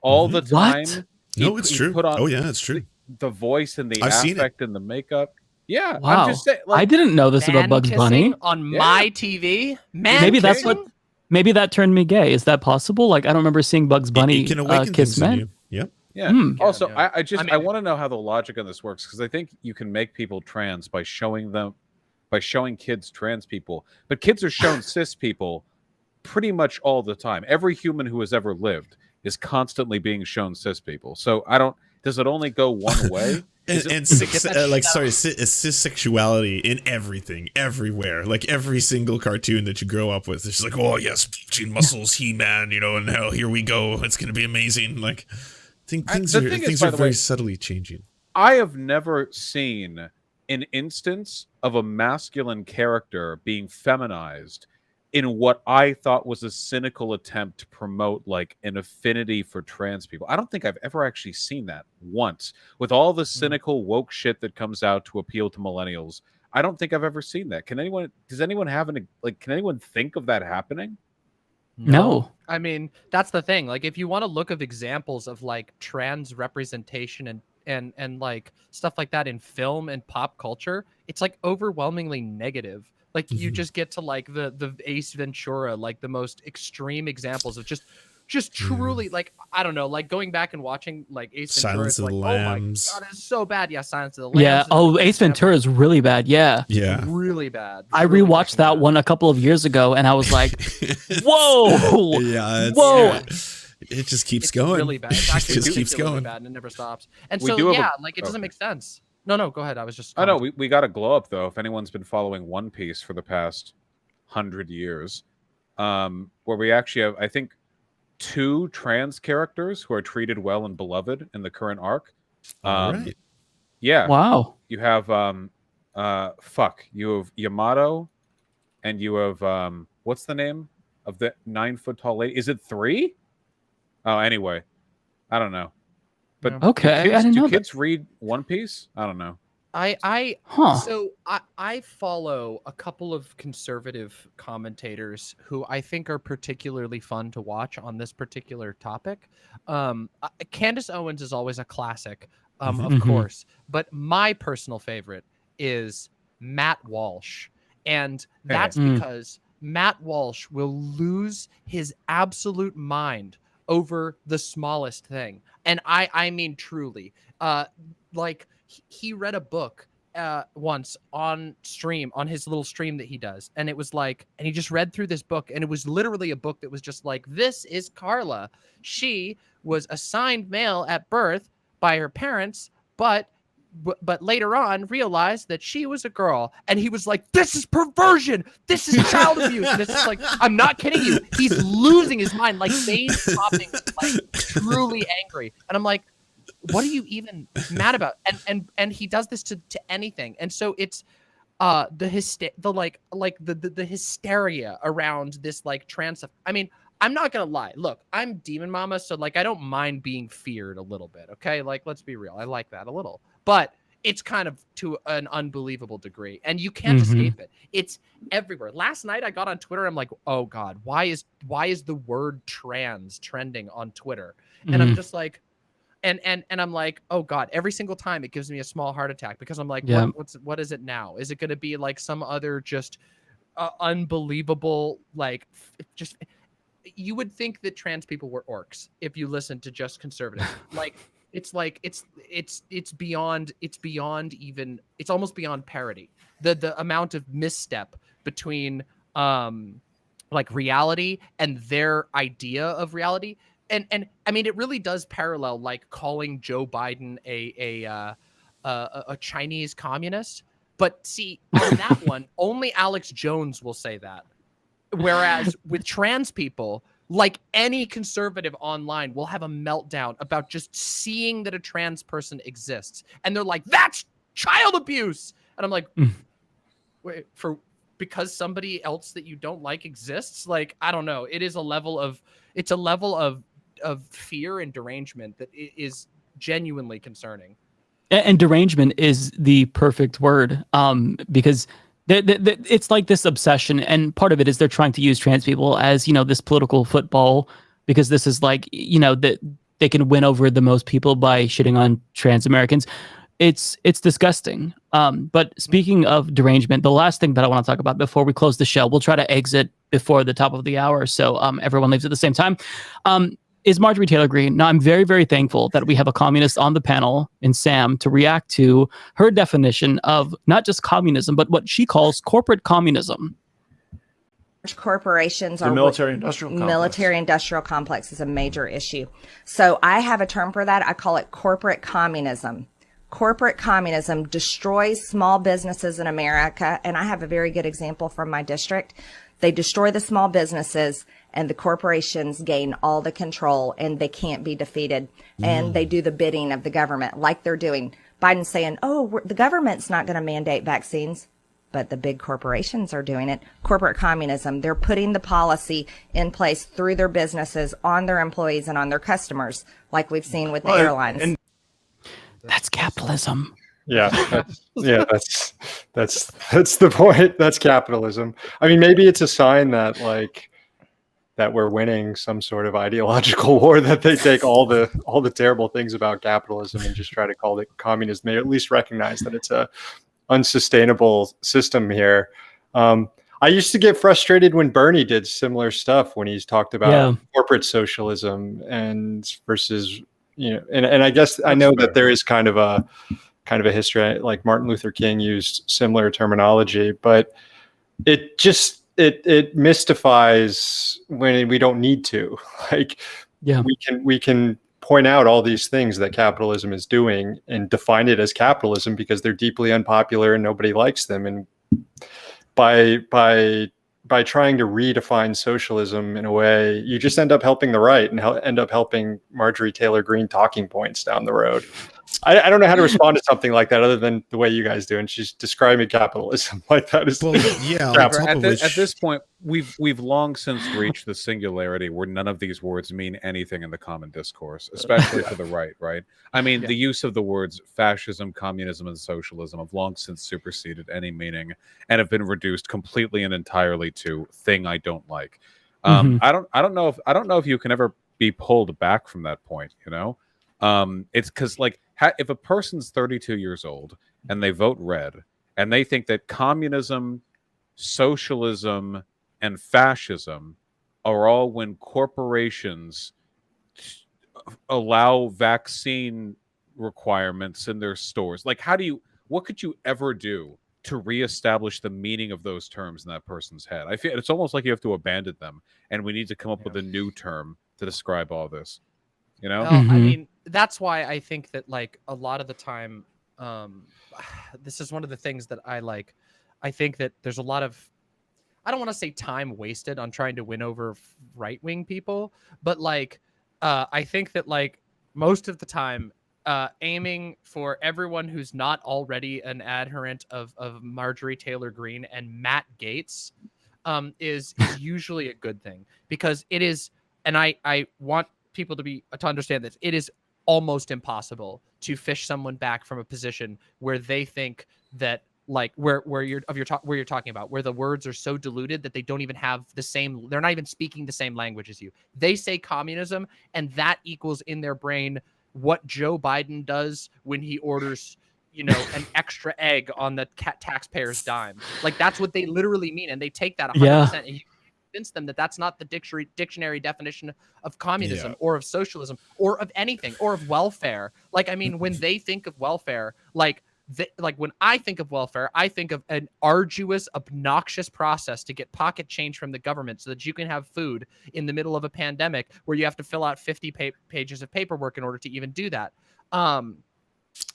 all the time. What? No, it's true. Put on it's true. The voice and the I've seen affect and the makeup. Yeah, wow. I'm just saying. Like, I didn't know this about Bugs Bunny on my TV. Maybe that's what. Maybe that turned me gay. Is that possible? Like, I don't remember seeing Bugs Bunny kiss men. Yep. Yeah. Also, I want to know how the logic on this works, because I think you can make people trans by showing kids trans people, but kids are shown cis people pretty much all the time. Every human who has ever lived is constantly being shown cis people. So does it only go one way? Cissexuality in everything, everywhere, like every single cartoon that you grow up with. It's like, oh yes, Gene Muscles, He-Man, you know, and hell, here we go. It's gonna be amazing. Like, things are very subtly changing. I have never seen an instance of a masculine character being feminized in what I thought was a cynical attempt to promote like an affinity for trans people. I don't think I've ever actually seen that once. With all the cynical woke shit that comes out to appeal to millennials, I don't think I've ever seen that. Can anyone think of that happening? No. I mean, that's the thing. Like, if you want to look at examples of like trans representation and like stuff like that in film and pop culture, it's like overwhelmingly negative. Like, you just get to like the Ace Ventura, like the most extreme examples of just truly, like, I don't know, like going back and watching like Ace Ventura, Silence of the Lambs. Oh my god, it's so bad. Yeah, Silence of the Lambs. Yeah. Oh, Ace Ventura is really bad. Yeah. Yeah. Really bad. I rewatched that one a couple of years ago, and I was like, "Whoa, whoa!" It just keeps going. Really bad. It just keeps going. Really bad, and it never stops. And so like it doesn't make sense. No, go ahead. I was just. I know we got a glow up though. If anyone's been following One Piece for the past 100 years, where we actually have, I think, 2 trans characters who are treated well and beloved in the current arc. Right. Yeah. Wow. You have you have Yamato, and you have what's the name of the 9-foot tall lady? Is it 3? Oh, anyway, I don't know. But okay, do kids read One Piece? I don't know. So I follow a couple of conservative commentators who I think are particularly fun to watch on this particular topic. Candace Owens is always a classic, of course, but my personal favorite is Matt Walsh, and that's because Matt Walsh will lose his absolute mind over the smallest thing. And I mean, truly, like he read a book once on stream, on his little stream that he does. And it was like, and he just read through this book, and it was literally a book that was just like, this is Carla. She was assigned male at birth by her parents, but later on realized that she was a girl. And he was like, this is perversion. This is child abuse. And it's just like, I'm not kidding you. He's losing his mind, like veins popping, like truly angry. And I'm like, what are you even mad about? And he does this to anything. And so it's the hysteria around this like trans stuff. I mean, I'm not gonna lie. Look, I'm Demon Mama, so like I don't mind being feared a little bit. Okay, like let's be real, I like that a little, but it's kind of to an unbelievable degree, and you can't escape it. It's everywhere. Last night I got on Twitter. I'm like, oh god, why is the word trans trending on Twitter? And I'm just like, and I'm like, oh god, every single time it gives me a small heart attack because I'm like, what is it now? Is it going to be like some other just unbelievable like just you would think that trans people were orcs if you listened to just conservatives. It's beyond even, it's almost beyond parody. The amount of misstep between like reality and their idea of reality. And I mean, it really does parallel like calling Joe Biden a Chinese communist. But see, on that one, only Alex Jones will say that. Whereas with trans people, like any conservative online will have a meltdown about just seeing that a trans person exists. And they're like, that's child abuse. And I'm like, wait, because somebody else that you don't like exists? Like, I don't know. It's a level of fear and derangement that is genuinely concerning. And derangement is the perfect word, because it's like this obsession, and part of it is they're trying to use trans people as, you know, this political football, because this is like, you know, that they can win over the most people by shitting on trans Americans. It's disgusting. But speaking of derangement, the last thing that I want to talk about before we close the show, we'll try to exit before the top of the hour, so everyone leaves at the same time, is Marjorie Taylor Greene. Now, I'm very, very thankful that we have a communist on the panel in Sam to react to her definition of not just communism, but what she calls corporate communism. Corporations are military-industrial complex is a major issue. So I have a term for that. I call it corporate communism. Corporate communism destroys small businesses in America, and I have a very good example from my district. They destroy the small businesses, and the corporations gain all the control, and they can't be defeated. And they do the bidding of the government, like they're doing. Biden's saying, oh, the government's not going to mandate vaccines, but the big corporations are doing it. Corporate communism, they're putting the policy in place through their businesses on their employees and on their customers, like we've seen with the airlines. That's capitalism. Yeah, that's the point. That's capitalism. I mean, maybe it's a sign that that we're winning some sort of ideological war, that they take all the terrible things about capitalism and just try to call it communism. They at least recognize that it's a unsustainable system here. I used to get frustrated when Bernie did similar stuff, when he's talked about corporate socialism and versus, you know, and I guess I know that there is kind of a history, like Martin Luther King used similar terminology, but it just it mystifies when we don't need to. Like, we can point out all these things that capitalism is doing and define it as capitalism because they're deeply unpopular and nobody likes them. And by trying to redefine socialism in a way, you just end up helping the right and end up helping Marjorie Taylor Greene talking points down the road. I don't know how to respond to something like that other than the way you guys do, and she's describing capitalism like that. Is at this point, we've long since reached the singularity where none of these words mean anything in the common discourse, especially for the right. Right? I mean, the use of the words fascism, communism, and socialism have long since superseded any meaning and have been reduced completely and entirely to thing I don't like. I don't know if you can ever be pulled back from that point. You know, it's because if a person's 32 years old and they vote red and they think that communism, socialism, and fascism are all when corporations allow vaccine requirements in their stores, like what could you ever do to reestablish the meaning of those terms in that person's head? I feel it's almost like you have to abandon them, and we need to come up with a new term to describe all this. You know, I mean, that's why I think that a lot of the time, this is one of the things that I think that there's a lot of, I don't want to say time wasted on trying to win over right-wing people, but I think that most of the time, aiming for everyone who's not already an adherent of Marjorie Taylor Greene and Matt Gaetz, is usually a good thing, because it is, and I want people to understand this. It is almost impossible to fish someone back from a position where they think that, like, where you're talking about, where the words are so diluted that they don't even have the same, they're not even speaking the same language as you. They say communism, and that equals in their brain what Joe Biden does when he orders, you know, an extra egg on the taxpayer's dime. Like, that's what they literally mean, and they take that 100%. And you convince them that that's not the dictionary definition of communism or of socialism or of anything or of welfare. Like, I mean, when they think of welfare, like when I think of welfare, I think of an arduous, obnoxious process to get pocket change from the government so that you can have food in the middle of a pandemic where you have to fill out 50 pages of paperwork in order to even do that.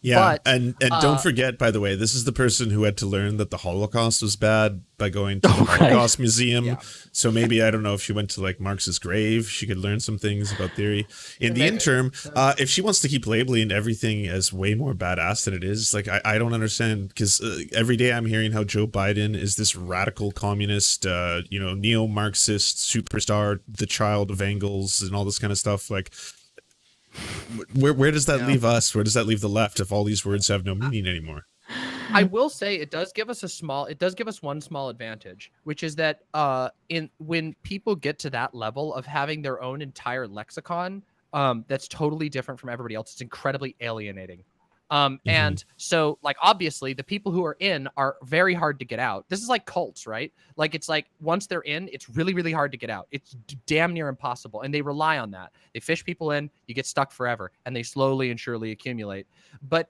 Yeah, and don't forget, by the way, this is the person who had to learn that the Holocaust was bad by going to the Holocaust Museum. Yeah. So maybe, I don't know, if she went to like Marx's grave, she could learn some things about theory. In the interim, if she wants to keep labeling everything as way more badass than it is, like, I don't understand, because every day I'm hearing how Joe Biden is this radical communist, you know, neo-Marxist superstar, the child of Engels and all this kind of stuff. Like, where does that leave us? Where does that leave the left if all these words have no meaning anymore? I will say it does give us one small advantage, which is that when people get to that level of having their own entire lexicon, that's totally different from everybody else, it's incredibly alienating. And so, like, obviously the people who are in are very hard to get out. This is like cults, right? Like, it's like once they're in, it's really, really hard to get out. It's damn near impossible. And they rely on that. They fish people in, you get stuck forever, and they slowly and surely accumulate. But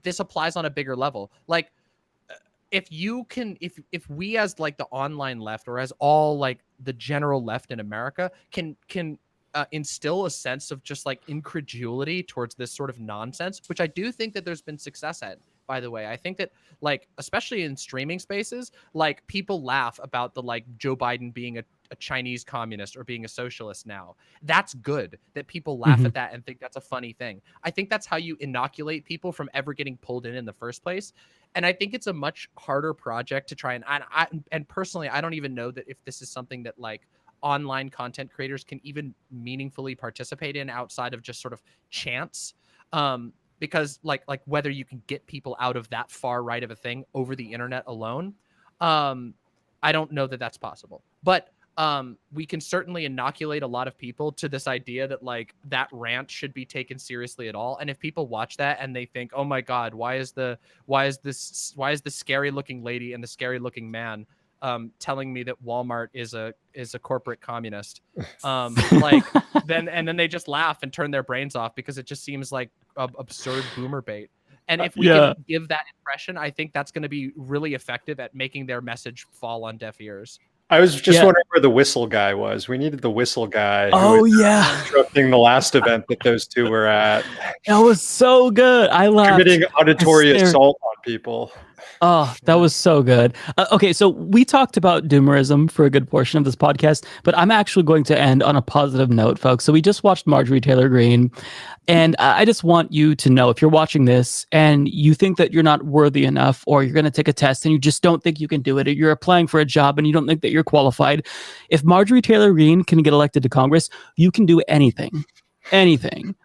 this applies on a bigger level. Like, if we as like the online left, or as all like the general left in America can instill a sense of just like incredulity towards this sort of nonsense, which I do think that there's been success at, by the way. I think that, like, especially in streaming spaces, like, people laugh about the, like, Joe Biden being a Chinese communist or being a socialist now. That's good that people laugh at that and think that's a funny thing. I think that's how you inoculate people from ever getting pulled in the first place. And I think it's a much harder project to try and personally, I don't even know that if this is something that, like, online content creators can even meaningfully participate in outside of just sort of chance, because like whether you can get people out of that far right of a thing over the internet alone, I don't know that that's possible. But we can certainly inoculate a lot of people to this idea that, like, that rant should be taken seriously at all. And if people watch that and they think, oh my God, why is the scary looking lady and the scary looking man telling me that Walmart is a corporate communist, like, then they just laugh and turn their brains off, because it just seems like absurd boomer bait. And if we can give that impression, I think that's going to be really effective at making their message fall on deaf ears. I was just wondering where the whistle guy was. We needed the whistle guy. Oh, interrupting the last event that those two were at. That was so good. I laughed. Committing auditory assault on people. Oh, that was so good. Okay, so we talked about doomerism for a good portion of this podcast, but I'm actually going to end on a positive note, folks. So we just watched Marjorie Taylor Greene, and I just want you to know, if you're watching this and you think that you're not worthy enough, or you're going to take a test and you just don't think you can do it, or you're applying for a job and you don't think that you're qualified, if Marjorie Taylor Greene can get elected to Congress, you can do anything.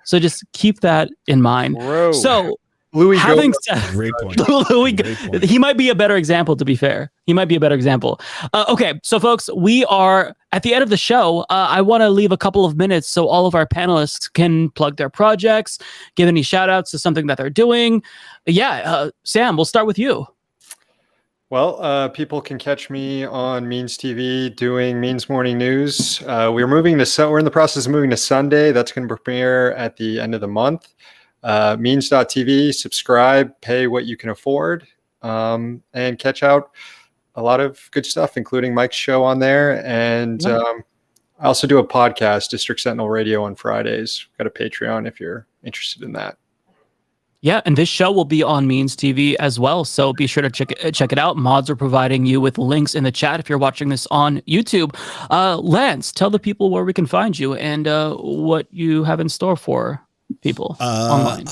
So just keep that in mind. Bro. So Louis, having said, great point. He might be a better example, to be fair. He might be a better example. Okay, so folks, we are at the end of the show. I want to leave a couple of minutes so all of our panelists can plug their projects, give any shout outs to something that they're doing. Sam, we'll start with you. Well, people can catch me on Means TV doing Means Morning News. We're in the process of moving to Sunday. That's going to premiere at the end of the month. Means.tv, subscribe, pay what you can afford, and catch out a lot of good stuff, including Mike's show on there. And I also do a podcast, District Sentinel Radio, on Fridays. Got a Patreon if you're interested in that. Yeah, and this show will be on Means TV as well, so be sure to check it out. Mods are providing you with links in the chat if you're watching this on YouTube. Lance, tell the people where we can find you and what you have in store for people online.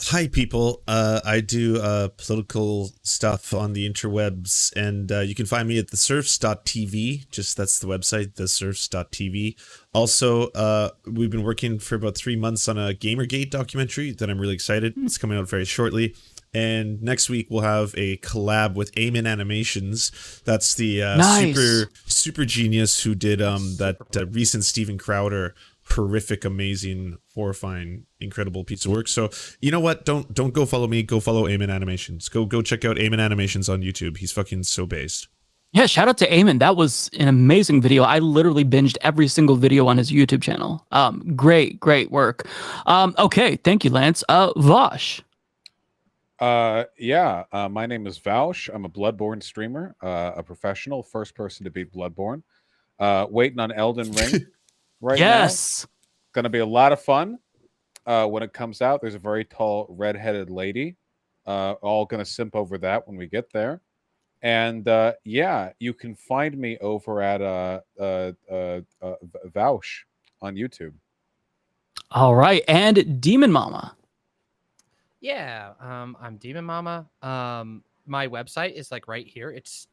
Hi, people. I do political stuff on the interwebs, and you can find me at theserfs.tv. Just that's the website, theserfs.tv. Also, we've been working for about 3 months on a Gamergate documentary that I'm really excited. It's coming out very shortly. And next week we'll have a collab with Amen Animations. That's the Nice. super genius who did that recent Steven Crowder horrific, amazing, horrifying, incredible piece of work. So you know what? Don't go follow me. Go follow Amen Animations. Go check out Amen Animations on YouTube. He's fucking so based. Yeah, shout out to Eamon. That was an amazing video. I literally binged every single video on his YouTube channel. Great work. Okay, thank you, Lance. VAUSH. My name is VAUSH. I'm a Bloodborne streamer, a professional, first person to beat Bloodborne. Waiting on Elden Ring right now. Yes. Gonna be a lot of fun. When it comes out, there's a very tall redheaded lady. All gonna simp over that when we get there. And you can find me over at VAUSH on YouTube. All right, and Demon Mama. Yeah, I'm Demon Mama. My website is like right here. It's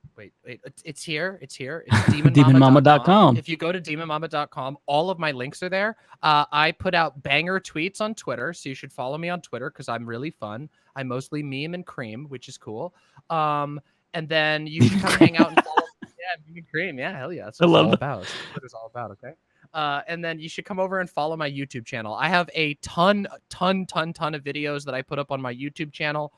here. It's demonmama.com. If you go to demonmama.com, all of my links are there. I put out banger tweets on Twitter, so you should follow me on Twitter because I'm really fun. I mostly meme and cream, which is cool. And then you should come hang out and follow. Yeah, meme and cream. Yeah, hell yeah. That's what it's all about. That's what it's all about. Okay. And then you should come over and follow my YouTube channel. I have a ton of videos that I put up on my YouTube channel.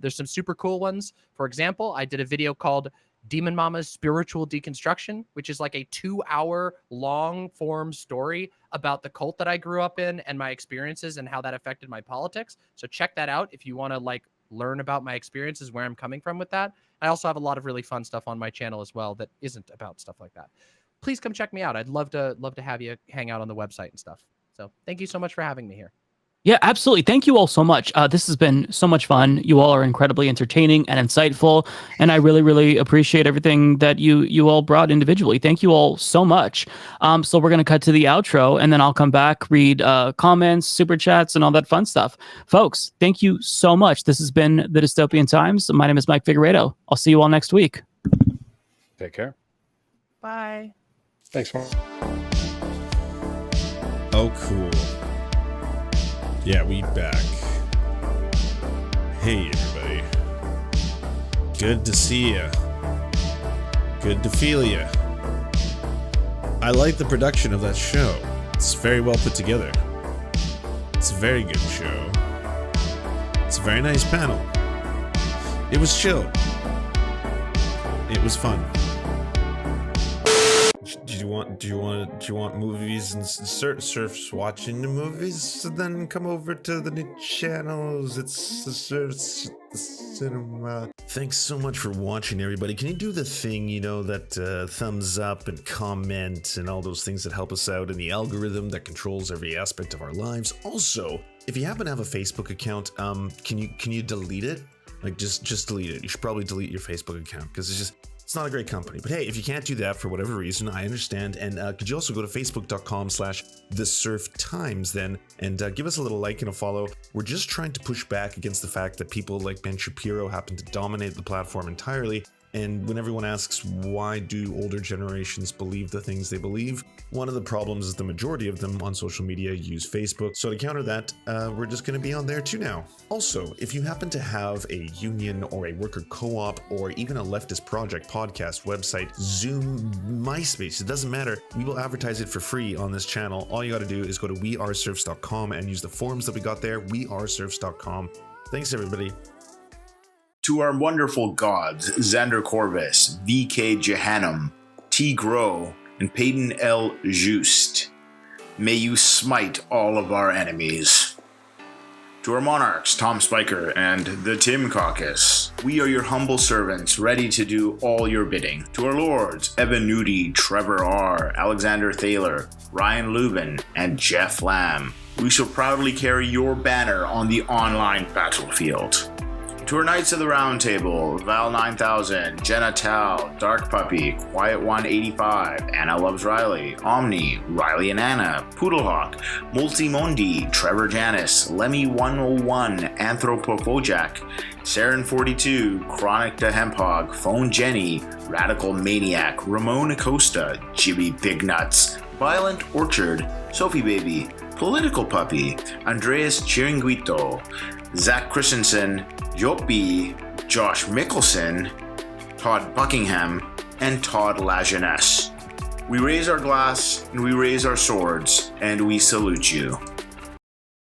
There's some super cool ones. For example, I did a video called Demon Mama's Spiritual Deconstruction, which is like a 2-hour long form story about the cult that I grew up in and my experiences and how that affected my politics. So check that out if you want to like learn about my experiences, where I'm coming from with that. I also have a lot of really fun stuff on my channel as well that isn't about stuff like that. Please come check me out. I'd love to have you hang out on the website and stuff. So thank you so much for having me here. Yeah, absolutely. Thank you all so much. This has been so much fun. You all are incredibly entertaining and insightful, and I really appreciate everything that you all brought individually. Thank you all so much. So we're gonna cut to the outro, and then I'll come back, read comments, super chats, and all that fun stuff. Folks, thank you so much. This has been the Dystopian Times. My name is Mike Figueredo. I'll see you all next week. Take care. Bye. Thanks, Mark. Oh, cool. Yeah, we back. Hey, everybody. Good to see ya. Good to feel ya. I like the production of that show. It's very well put together. It's a very good show. It's a very nice panel. It was chill. It was fun. Do you want movies and Serfs watching the movies? So then come over to the new channels. It's the Serfs the cinema. Thanks so much for watching, everybody. Can you do the thing, you know, that thumbs up and comment and all those things that help us out in the algorithm that controls every aspect of our lives? Also, if you happen to have a Facebook account, can you delete it? Like just delete it. You should probably delete your Facebook account because it's not a great company. But hey, if you can't do that for whatever reason, I understand. And could you also go to facebook.com/thesurftimes then and give us a little like and a follow. We're just trying to push back against the fact that people like Ben Shapiro happen to dominate the platform entirely. And when everyone asks why do older generations believe the things they believe, one of the problems is the majority of them on social media use Facebook. So to counter that, we're just going to be on there too now. Also, if you happen to have a union or a worker co-op or even a leftist project, podcast, website, Zoom, MySpace, it doesn't matter. We will advertise it for free on this channel. All you got to do is go to weareserfs.com and use the forms that we got there, weareserfs.com. Thanks, everybody. To our wonderful gods, Xander Corvus, VK Jehannam, T. Grow, and Peyton L. Just, may you smite all of our enemies. To our monarchs, Tom Spiker and the Tim Caucus, we are your humble servants, ready to do all your bidding. To our lords, Evan Nudie, Trevor R., Alexander Thaler, Ryan Lubin, and Jeff Lamb, we shall proudly carry your banner on the online battlefield. To our Knights of the Round Table, Val 9000, Jenna Tal, Dark Puppy, Quiet 185, Anna Loves Riley, Omni, Riley and Anna, Poodlehawk, Multimondi, Trevor Janis, Lemmy 101, Anthropophojack, Saren 42, Chronic the Hemphog, Phone Jenny, Radical Maniac, Ramon Acosta, Jibby Big Nuts, Violent Orchard, Sophie Baby, Political Puppy, Andreas Chiringuito, Zach Christensen, Yopi, Josh Mickelson, Todd Buckingham, and Todd Lajeunesse. We raise our glass and we raise our swords and we salute you.